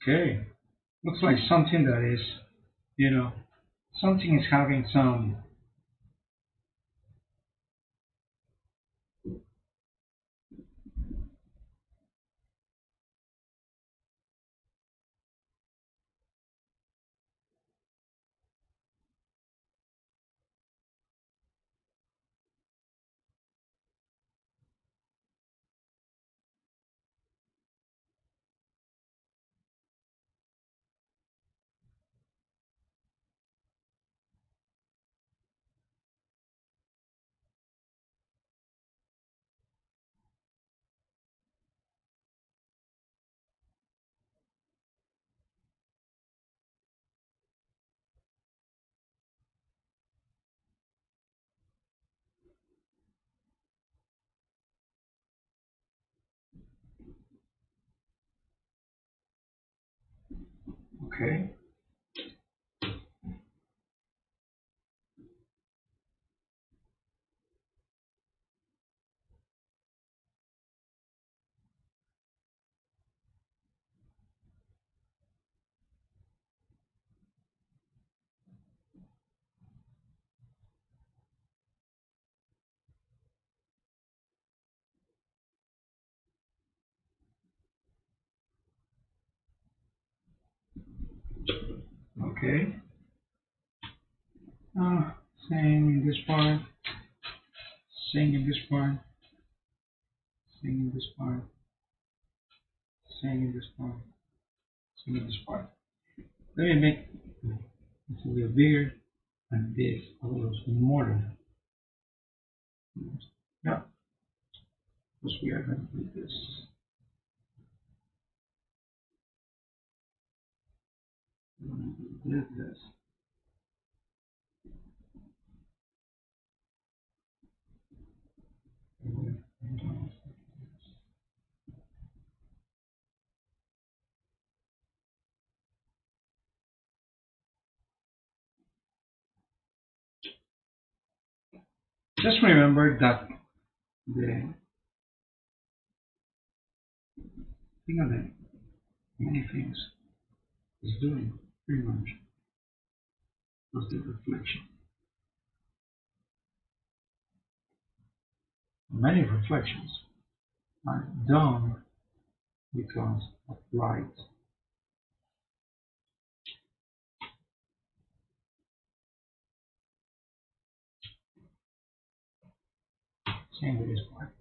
Okay, looks like something that is, you know, something is having some. Okay. Okay. Uh, same in this part. Same in this part. Same in this part. Same in this part. Same in this part. Let me make this a little bigger and this a little smaller. Yeah, because we are going to do this. This. Just remember that the thing on the many things is doing pretty much was the reflection. Many reflections are done because of light. Same with this part.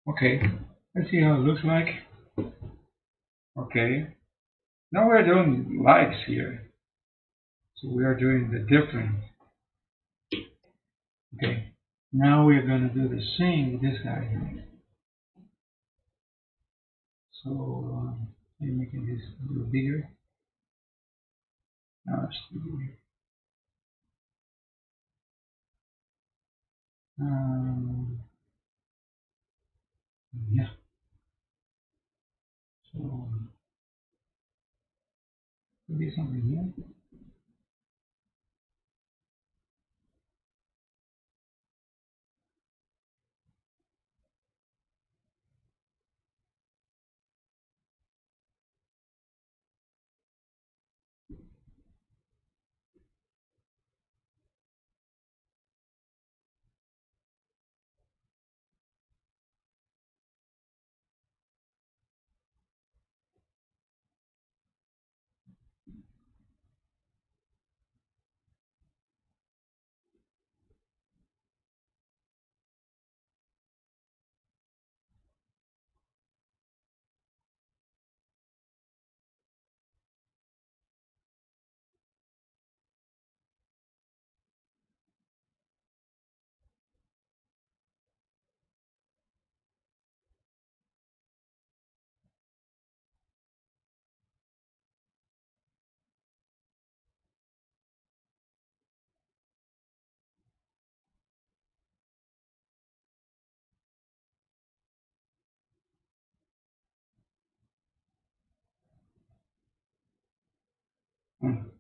Okay, let's see how it looks like. Okay, now we're doing lights here. So we are doing the different. Okay, now we're going to do the same with this guy here. So I'm making this a little bigger. Now let's do yeah. So maybe something here. Mm.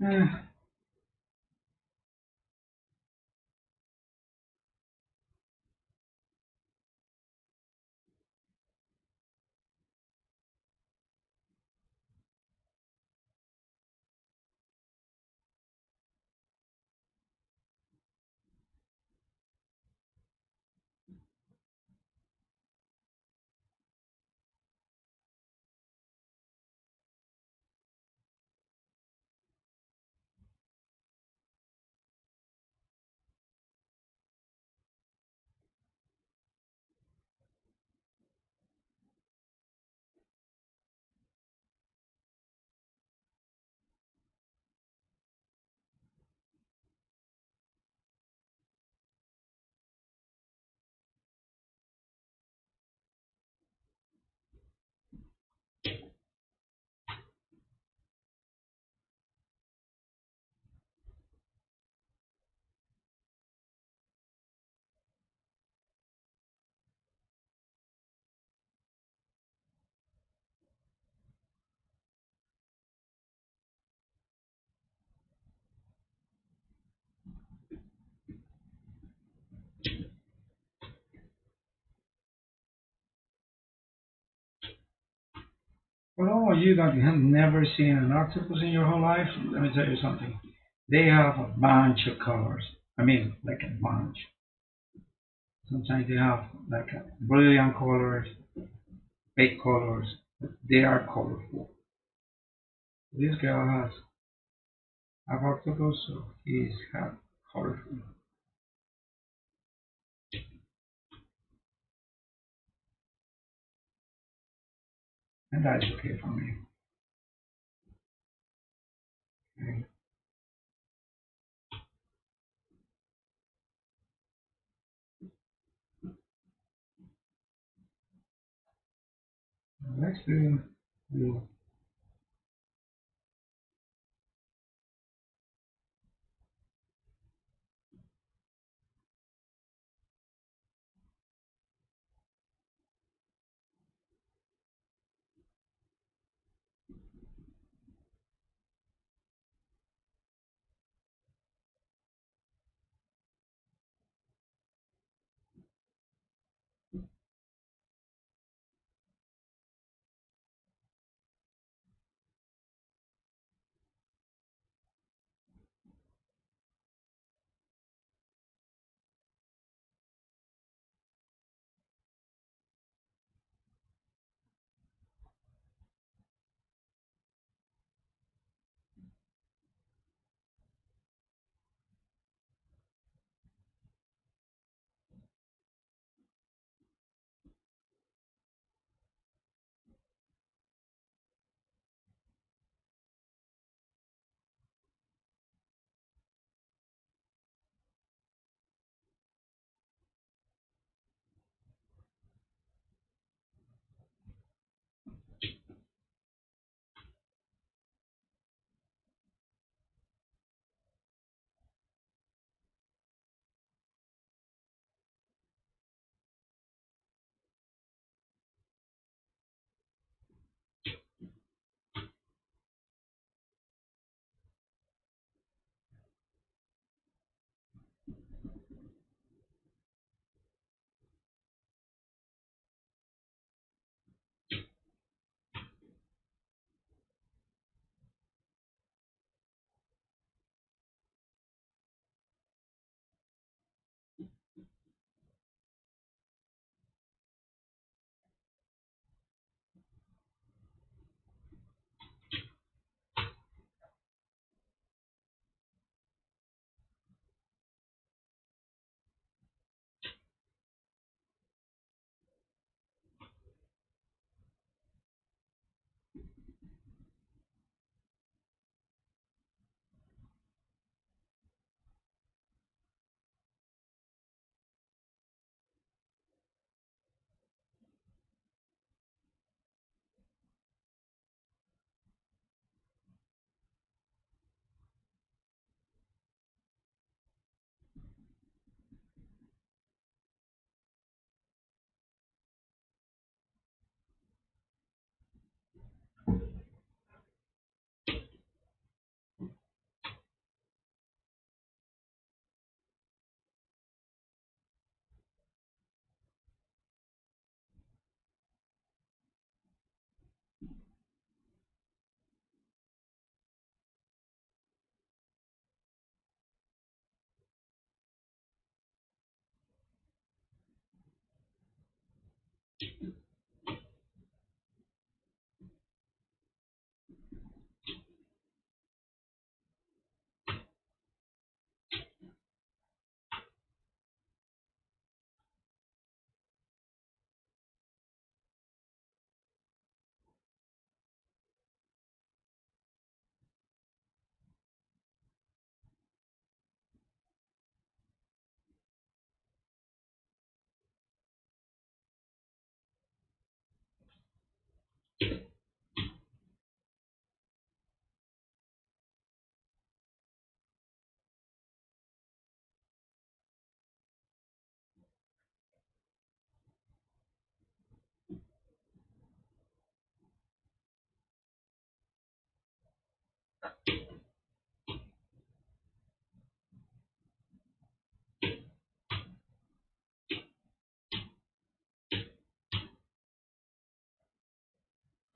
Eh, For all of you that have never seen an octopus in your whole life, let me tell you something. They have a bunch of colors. I mean, like a bunch. Sometimes they have like a brilliant colors, fake colors. They are colorful. This girl has a octopus, so he's have colorful. And that's okay for me. Okay. Let's do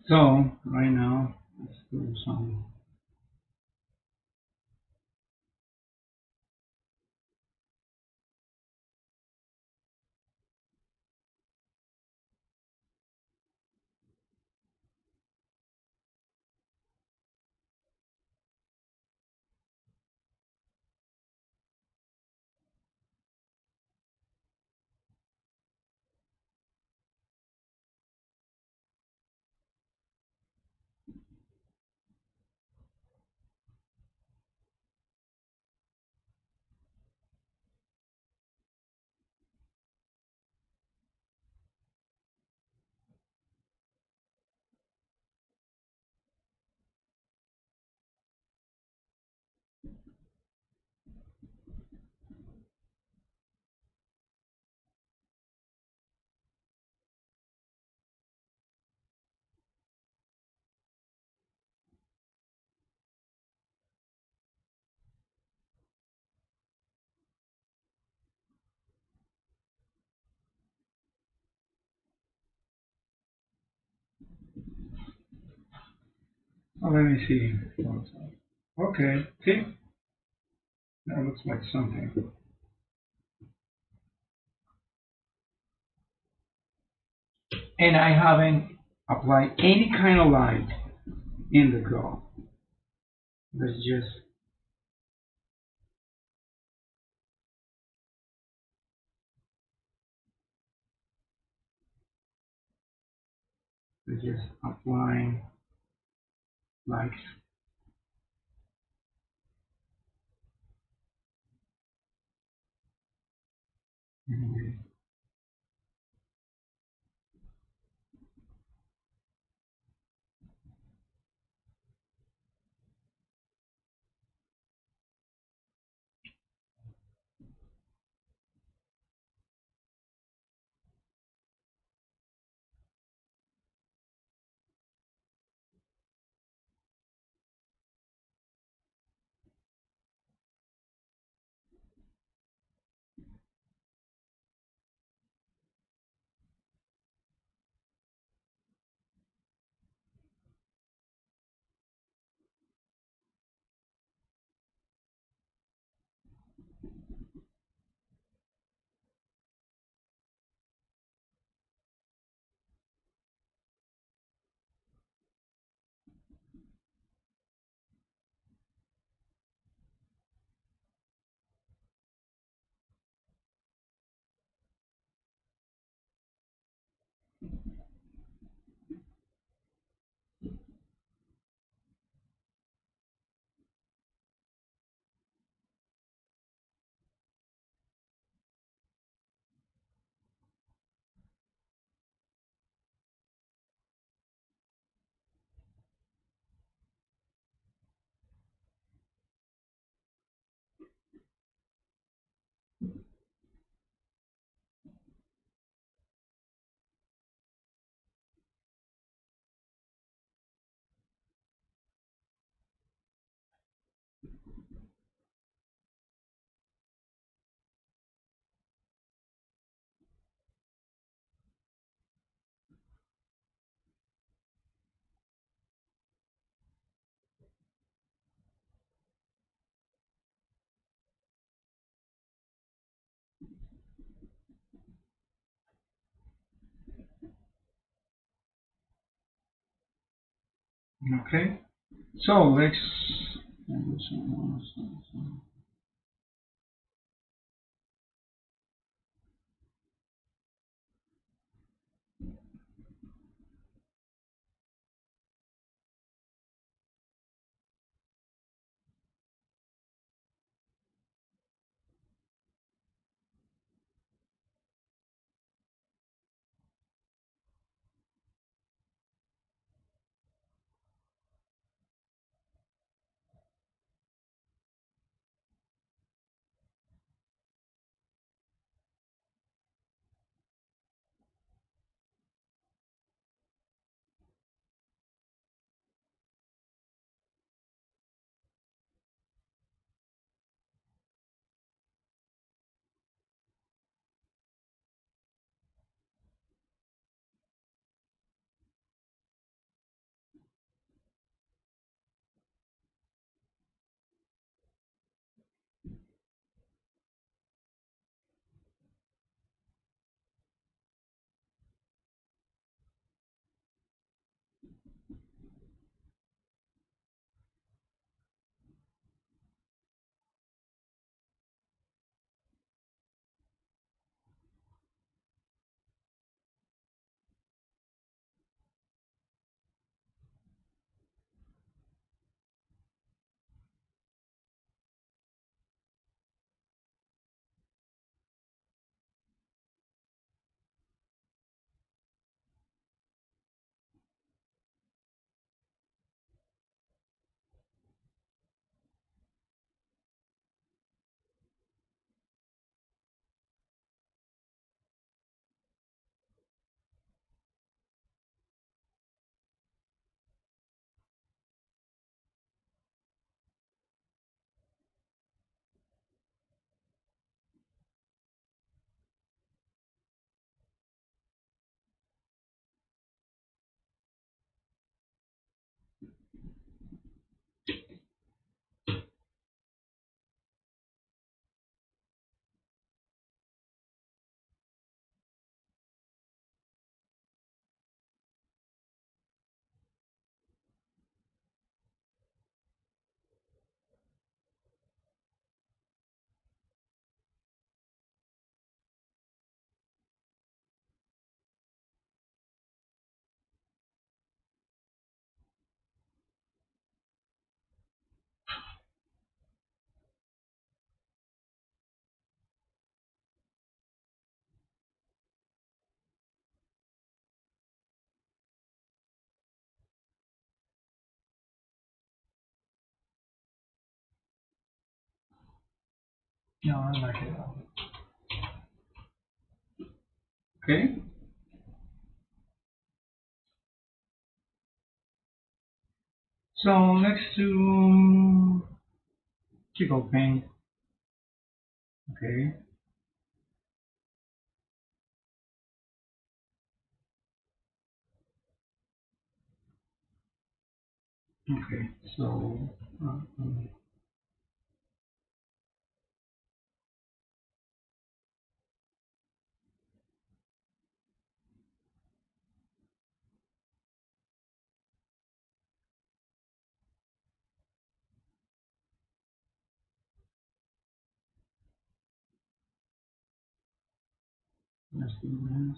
So right now, let's do some. Oh, let me see. Okay, see, that looks like something. And I haven't applied any kind of light in the girl. Let's just applying lights. Mhm. Okay, so let's. No, I like it. Okay. So next to Chico paint. Okay. Okay. So let's do this.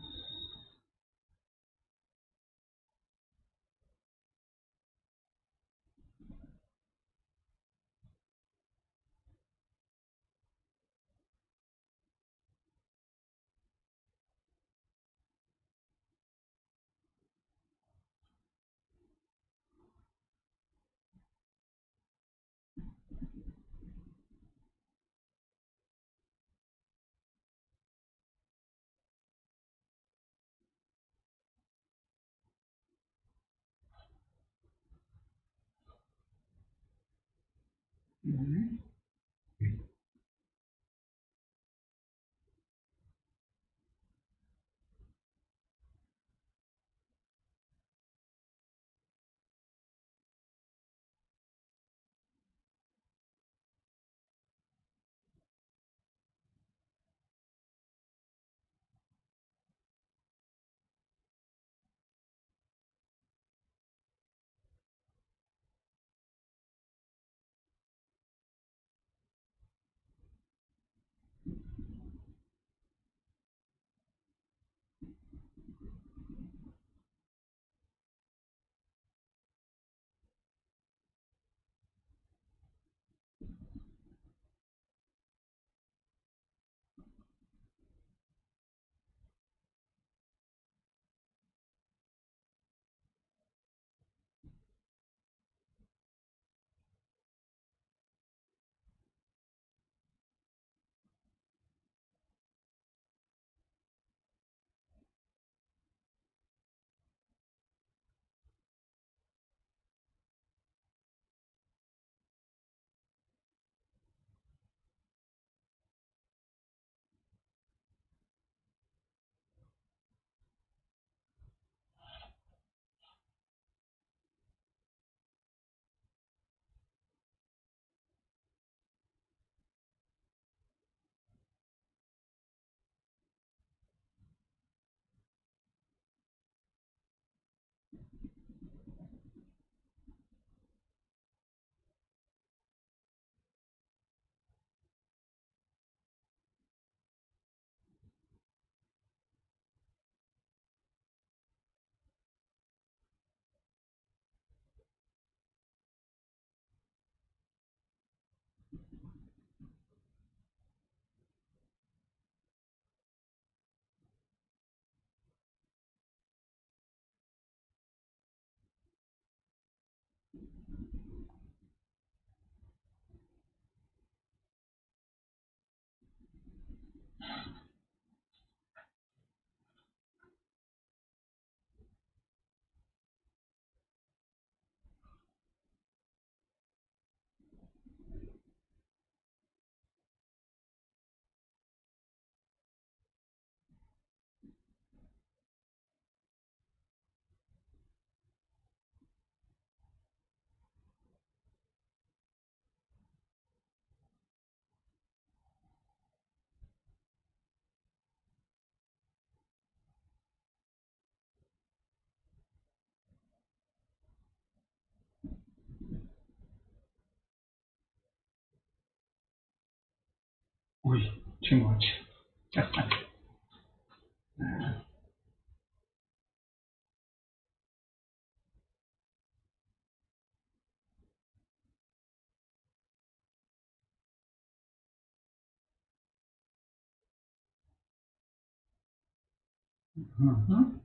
Mhm. Uy, too much. Mhm.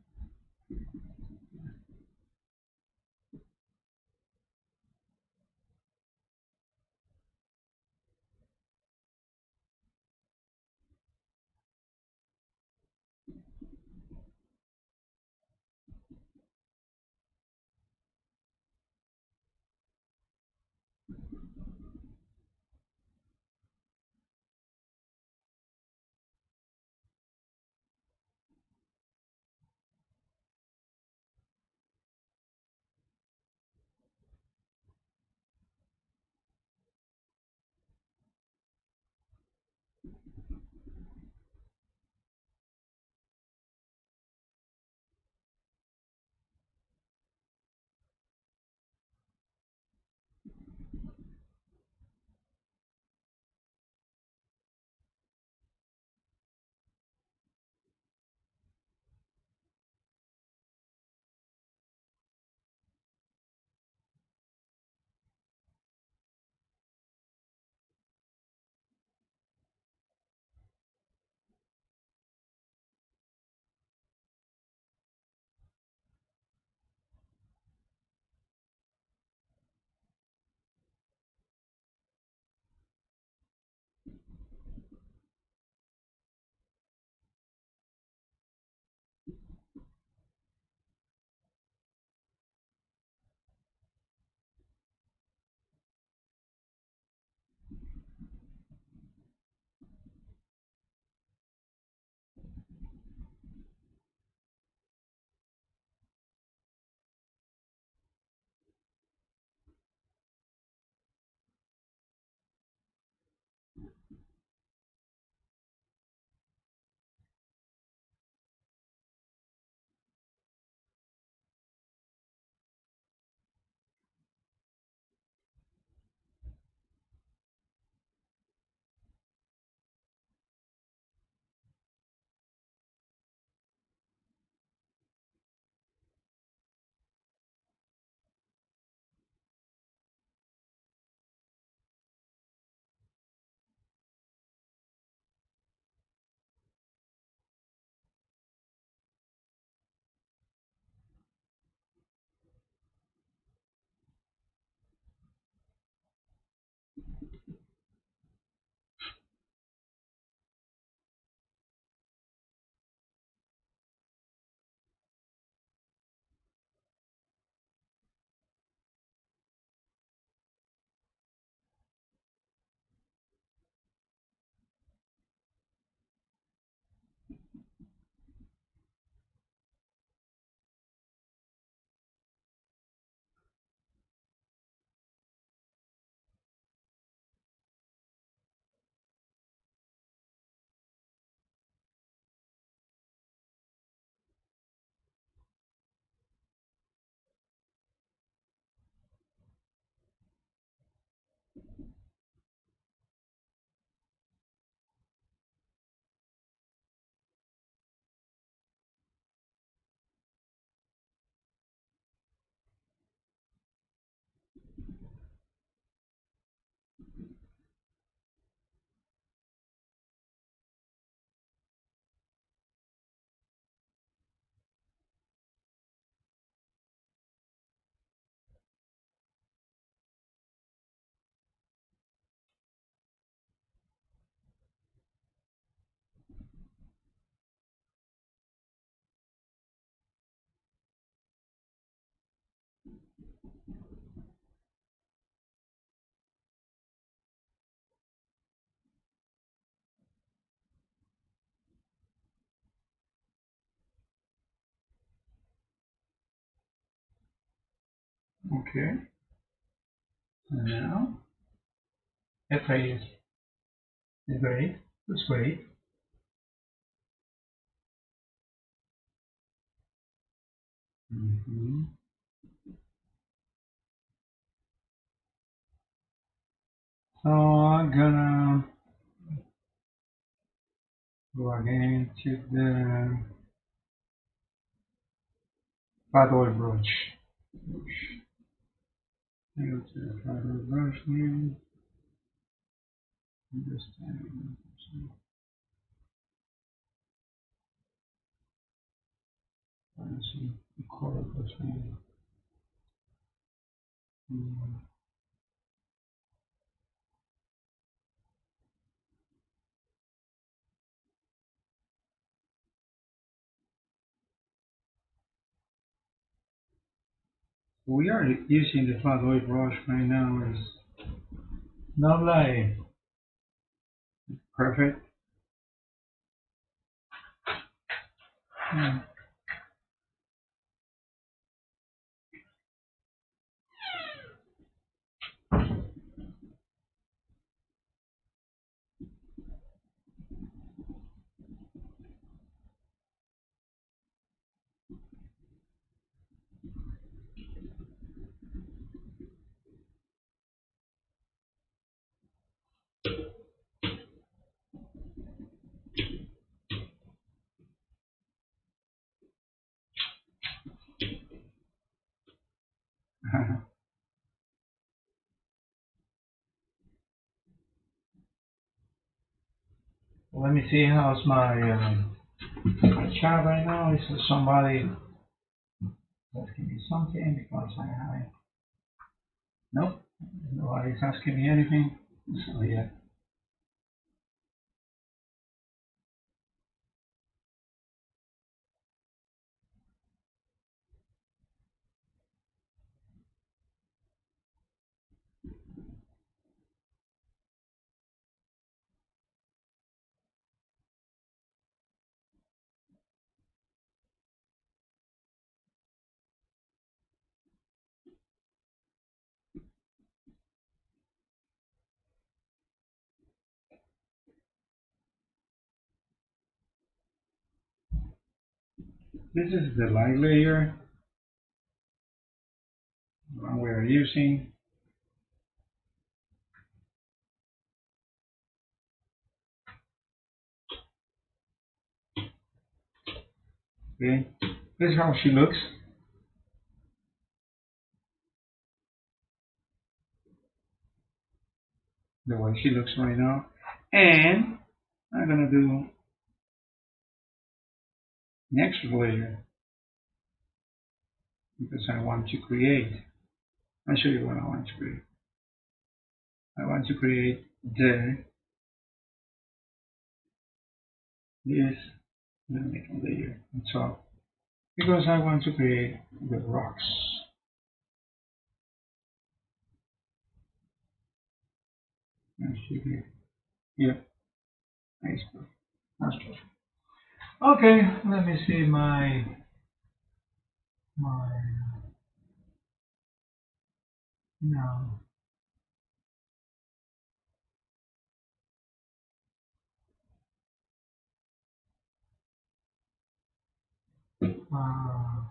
Okay. And now FA is great. That's great. Mm-hmm. So I'm gonna go again to the fat oil brush. Go to the fat oil brush here. This time, let's see the color brush here. We are using the flat oil brush right now. It's not like perfect. Mm. Let me see how's my chat right now. Is somebody asking me something because I nope, nobody's asking me anything. So yeah. This is the light layer one we are using. Okay, this is how she looks. The way she looks right now, and I'm gonna do next layer because I want to create. I'll show you what I want to create. I want to create this middle layer on top because I want to create the rocks. Yeah, nice. That's perfect. Okay, let me see my no. Uh,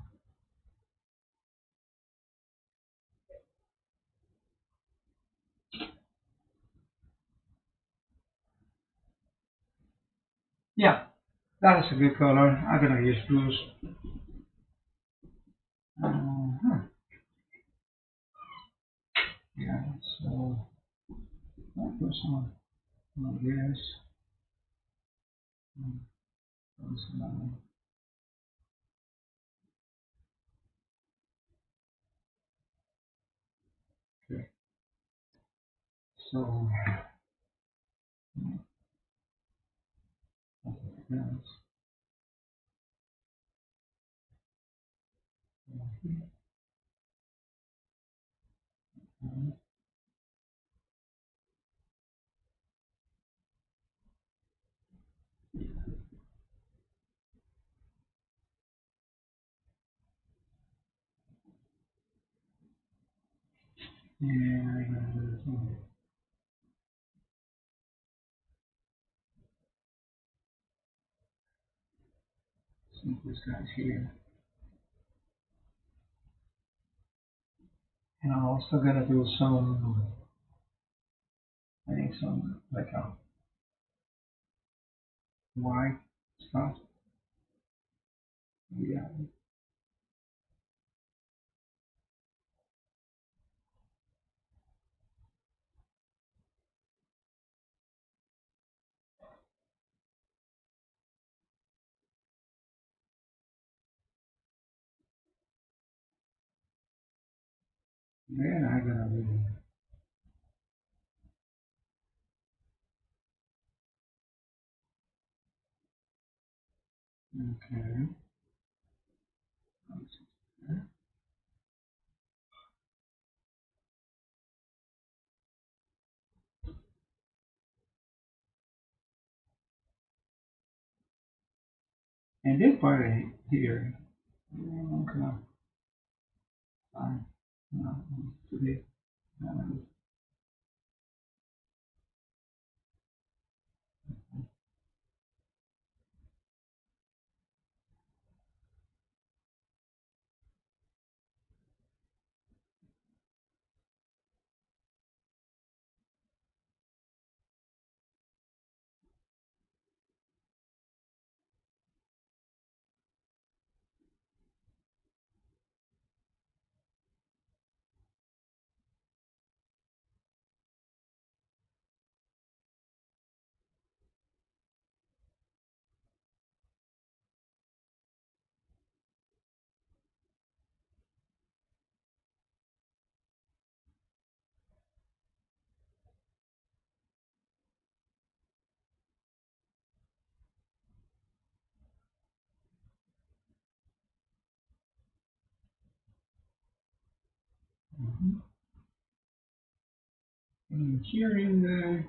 yeah, that is a good color. I'm gonna use blues. Uh, yeah, so that goes on like this. Okay, so that's And I'm gonna do some simplest guys here. And I'm also gonna do some, I think some like a white stuff. Yeah. Then I'm gonna do, okay. And this part here, okay, fine. No, today, and here in the,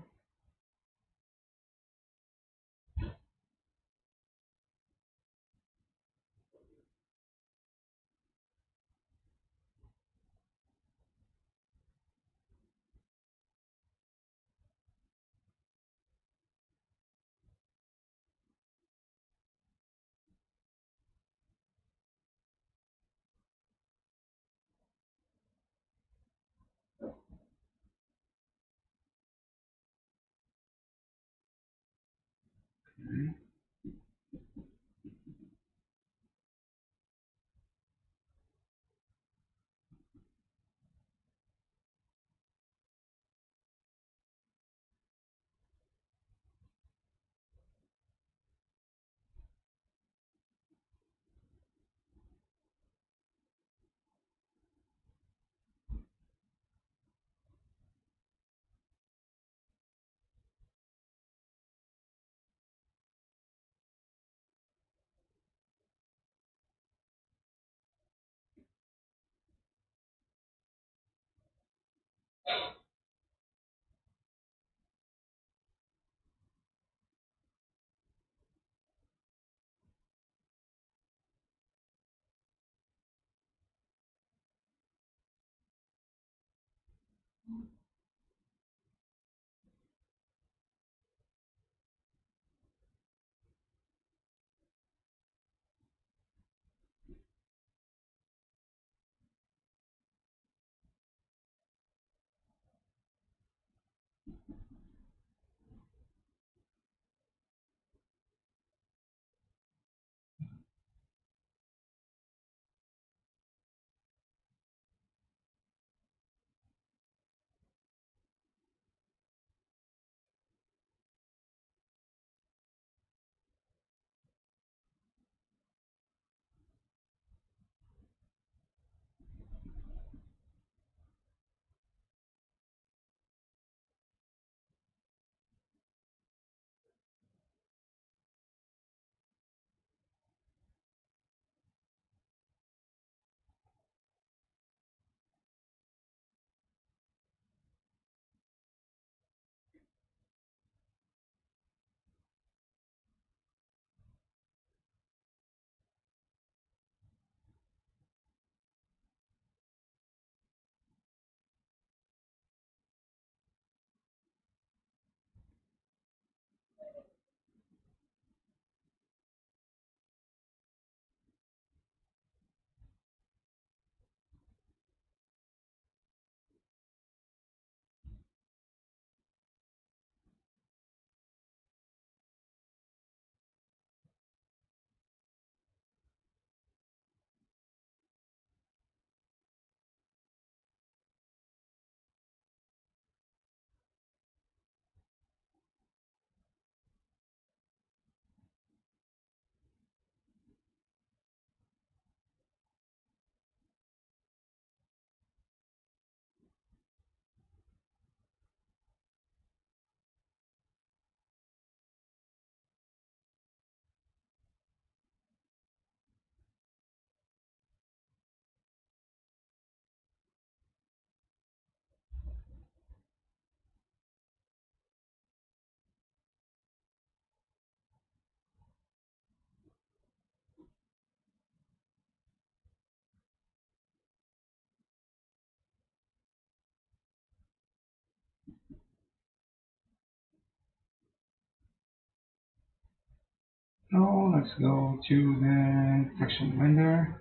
So let's go to the texture blender.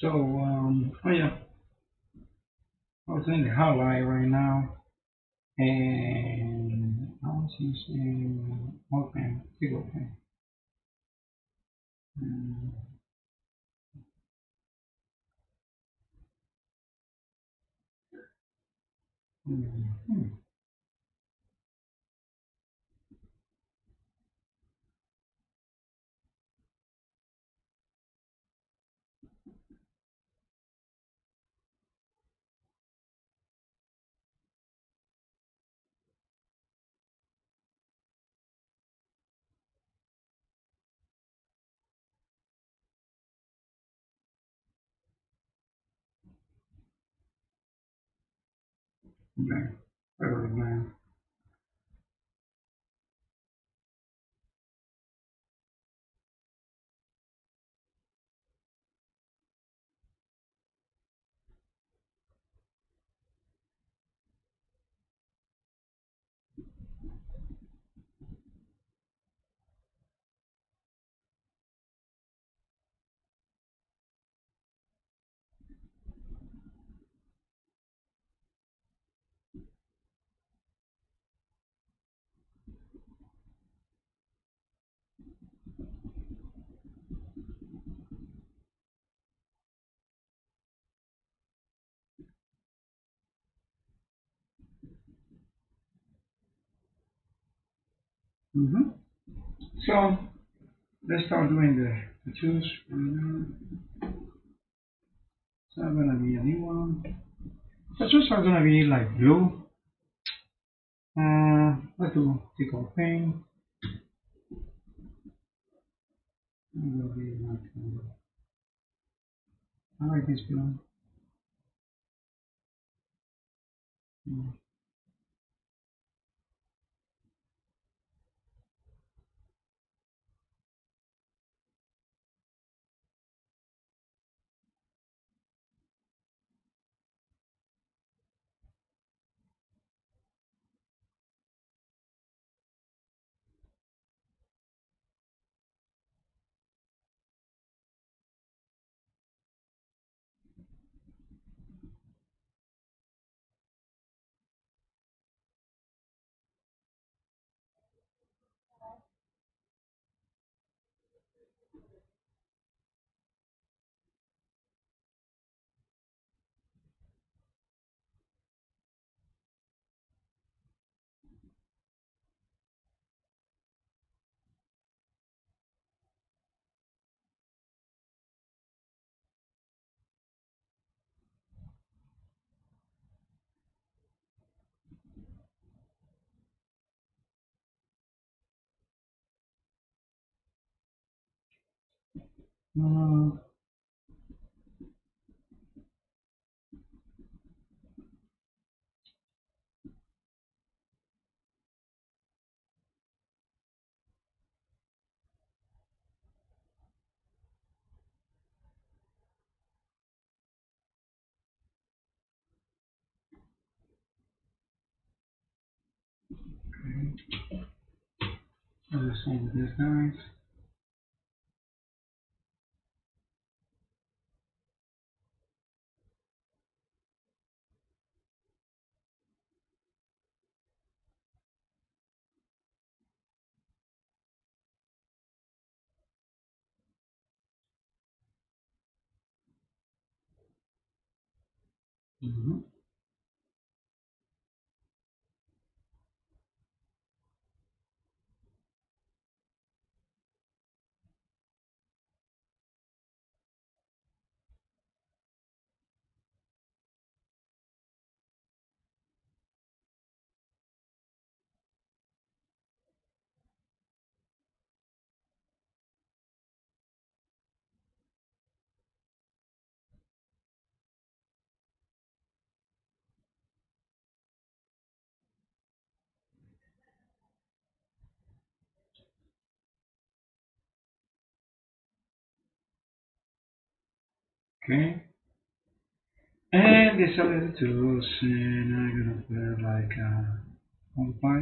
So, oh yeah, I was in the highlight right now, and I was using Wacom, big open. Okay, better than So let's start doing the tools right now. So I'm gonna be a new one. The tools are gonna be like blue. Let's do tickle paint. I'm gonna be like, I like this blue. Uh, do the same with these guys. Okay. And these are the tools, and I'm gonna put like multiply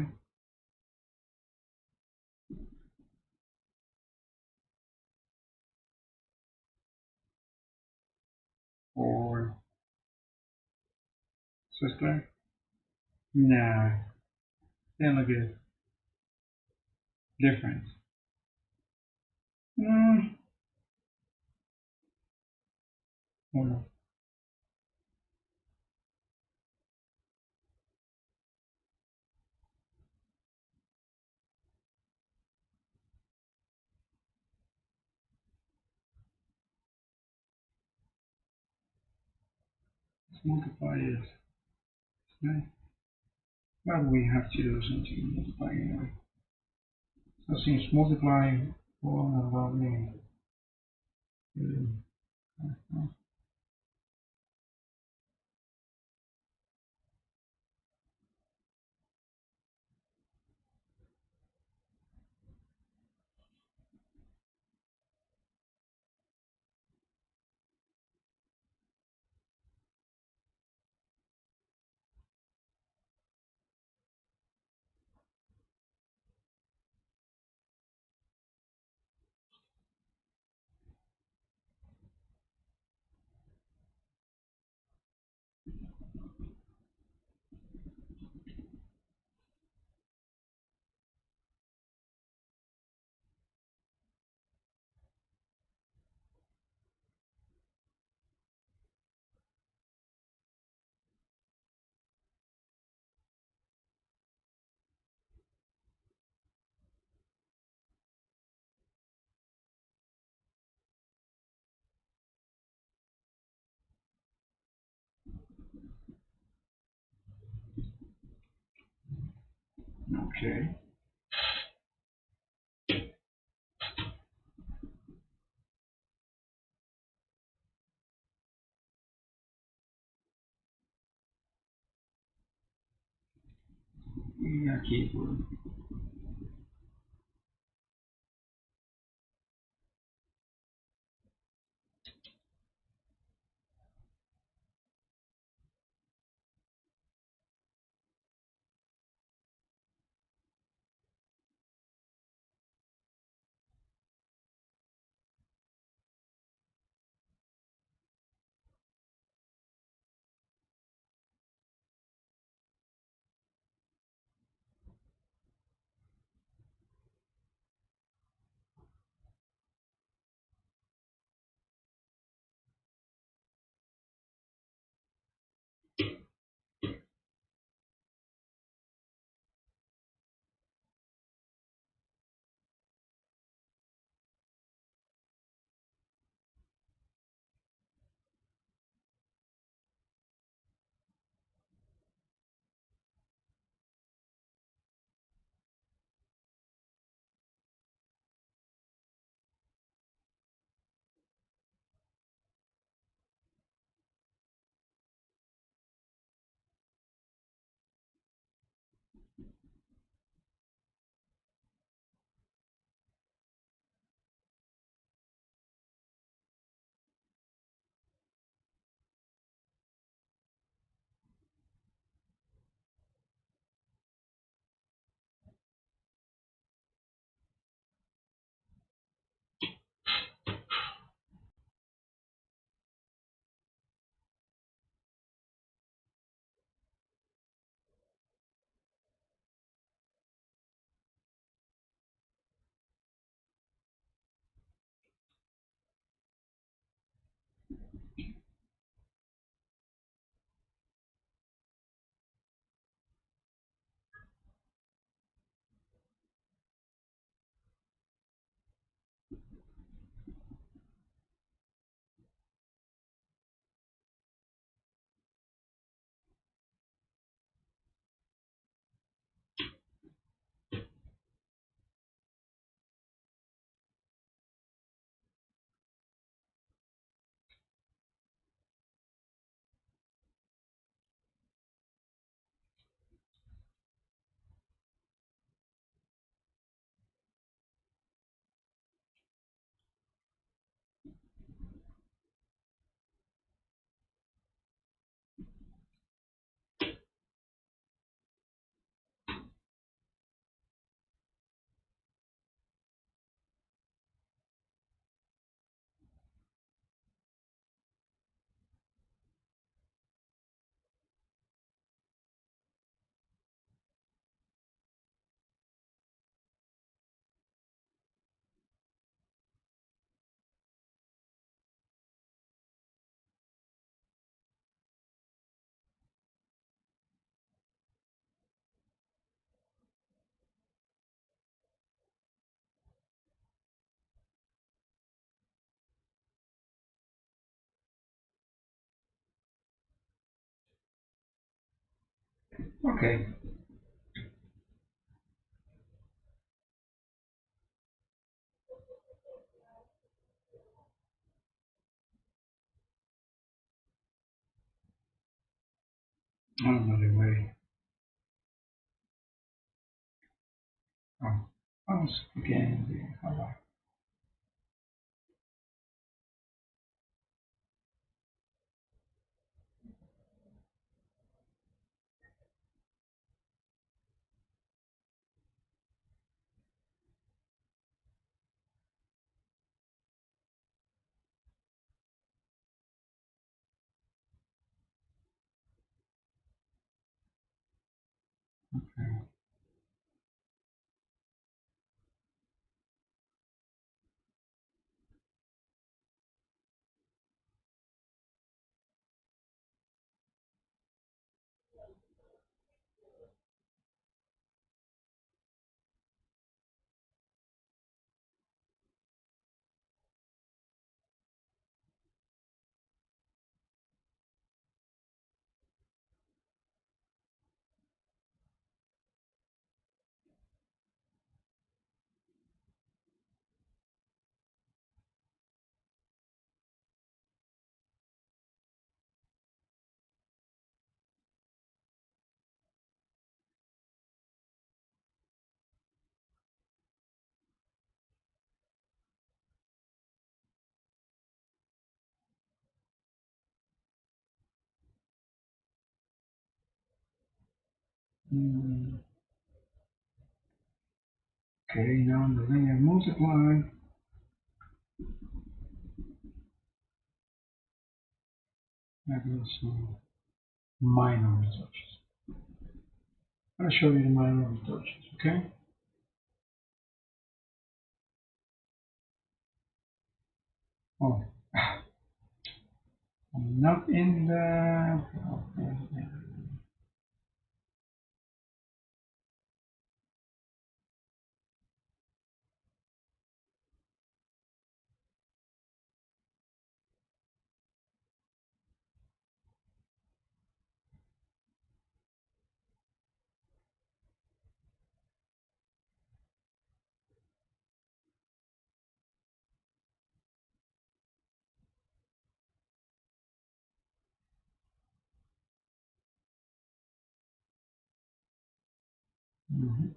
or sister. Nah, they look good. Different. Mm, hold on. Let's multiply it. Nice. But we have to do something multiply anyway. So since multiply 4 about me. Okay. Yeah, keyboard. Okay. Another way. Oh, once again the highlight. Okay. Mm, okay, now the linear multiply. That is some minor retouches. I'll show you the minor retouches, okay? Oh, I'm not in the. Okay. Mhm.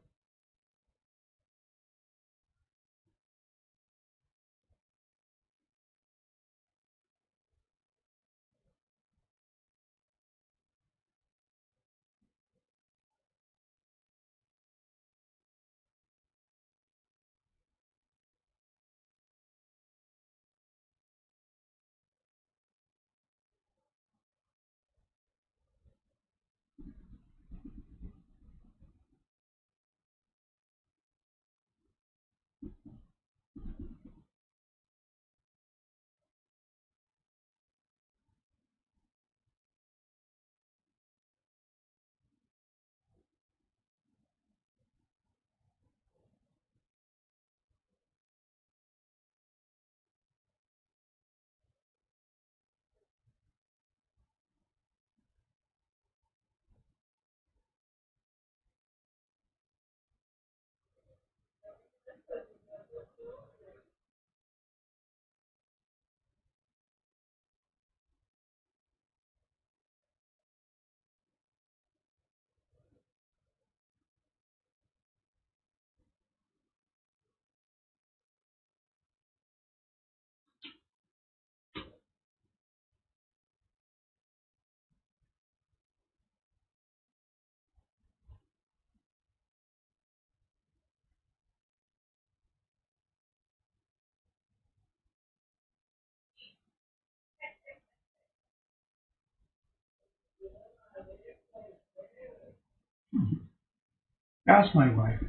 That's my wife.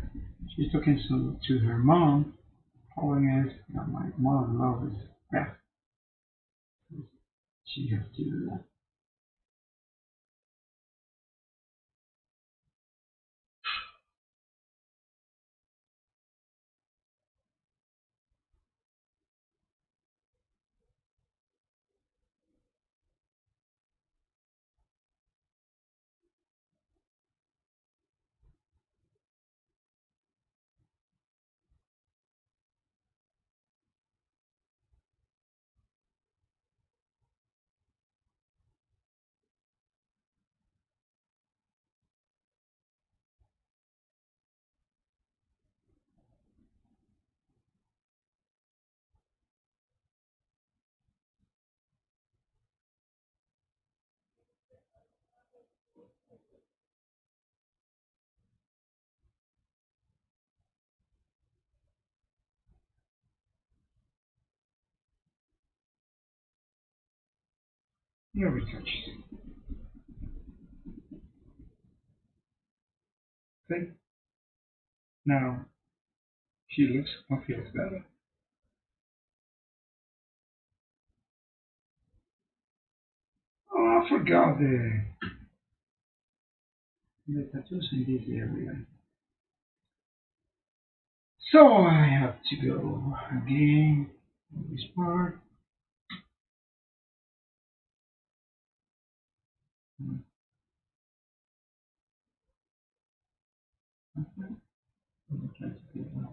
She's talking to her mom. Problem is that my mother-in-law is deaf. She has to do that. Here retouches. Okay. Now she looks or feels better. Oh, I forgot the tattoos in this area. So I have to go again on this part. Okay. I'm trying to do that.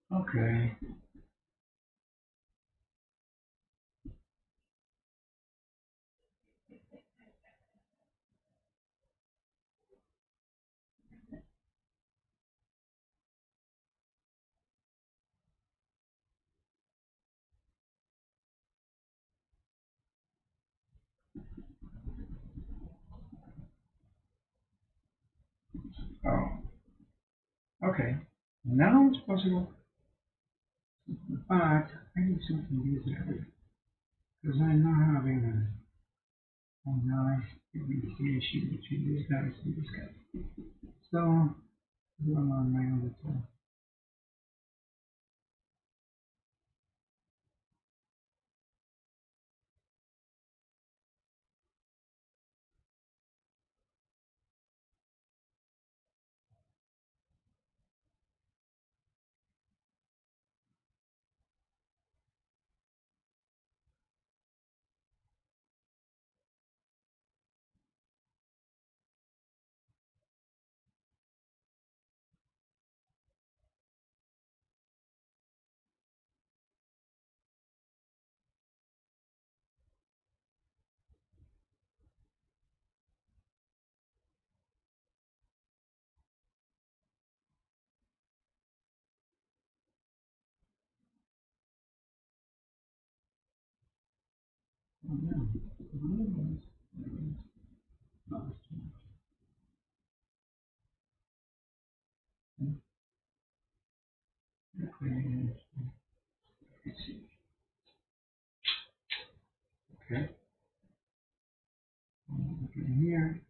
Okay. Oh, okay. Now it's possible, but I need something in this area because I'm not having a nice communication between these guys and this guy. So, do I'm on my own time. Oh, okay. Let's see. Okay. Okay, here.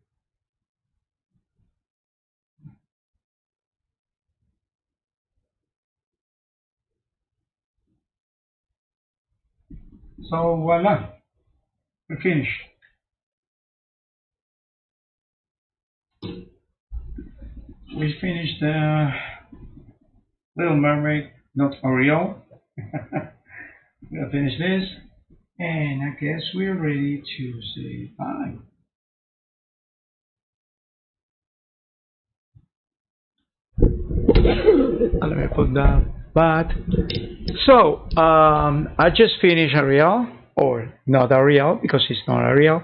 So voila, we're finished. We finished the Little Mermaid, not Ariel. We'll finish this, and I guess we're ready to say bye. Let me put that. But so I just finished Ariel, or not Ariel because it's not Ariel.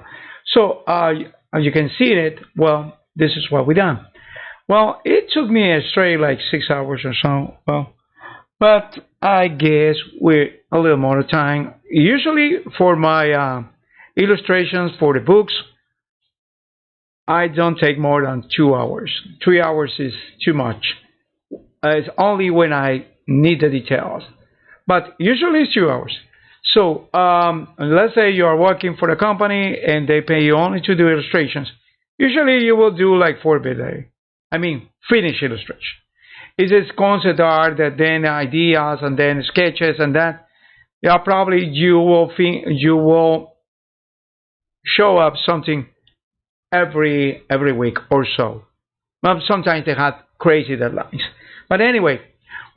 So as you can see it, well, this is what we done. Well, it took me a straight like 6 hours or so. Well, but I guess with a little more time. Usually for my illustrations for the books, I don't take more than 2 hours. 3 hours is too much. It's only when I need the details. But usually it's 2 hours. So let's say you are working for a company and they pay you only to do illustrations. Usually you will do like 4 a day. I mean, finish illustration. It's just concept art, that then ideas, and then sketches, and that. Yeah, probably you will show up something every week or so. Well, sometimes they had crazy deadlines. But anyway,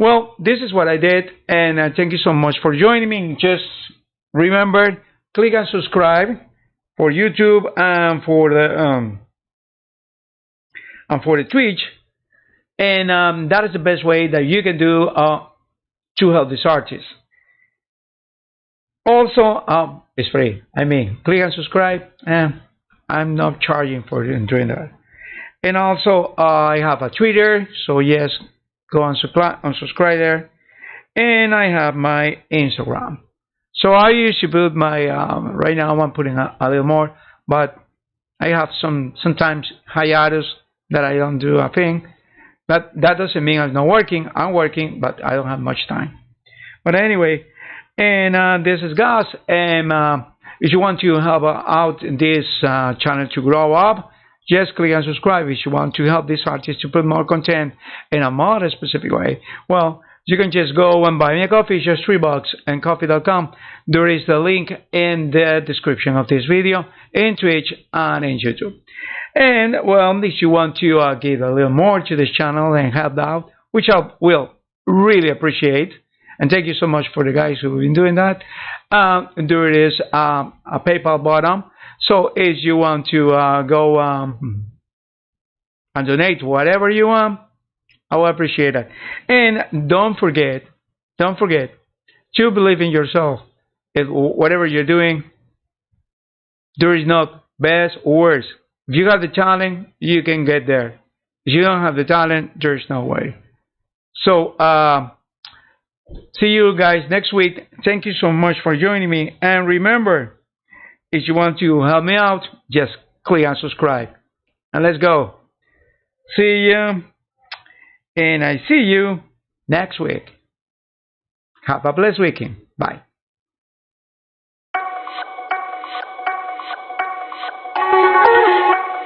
well, this is what I did, and thank you so much for joining me. Just remember, click and subscribe, for YouTube and for the Twitch, and that is the best way that you can do to help these artists. Also, it's free. I mean, click and subscribe, and I'm not charging for doing that. And also, I have a Twitter, so yes, go and subscribe there. And I have my Instagram. So I usually put my, right now I'm putting a little more, but I have sometimes hiatus that I don't do a thing. But that doesn't mean I'm not working. I'm working, but I don't have much time. But anyway, and this is Gus. And if you want to help out this channel to grow up, just click and subscribe. If you want to help this artist to put more content in a more specific way, well, you can just go and buy me a coffee. It's just $3 and coffee.com. There is the link in the description of this video in Twitch and in YouTube. And well, if you want to give a little more to this channel and help out, which I will really appreciate, and thank you so much for the guys who have been doing that, there is a PayPal button. So if you want to go and donate whatever you want, I will appreciate it. And don't forget to believe in yourself. If whatever you're doing, there is not best or worst. If you have the talent, you can get there. If you don't have the talent, there's no way. So, see you guys next week. Thank you so much for joining me. And remember, if you want to help me out, just click and subscribe. And let's go. See you. And I see you next week. Have a blessed weekend. Bye.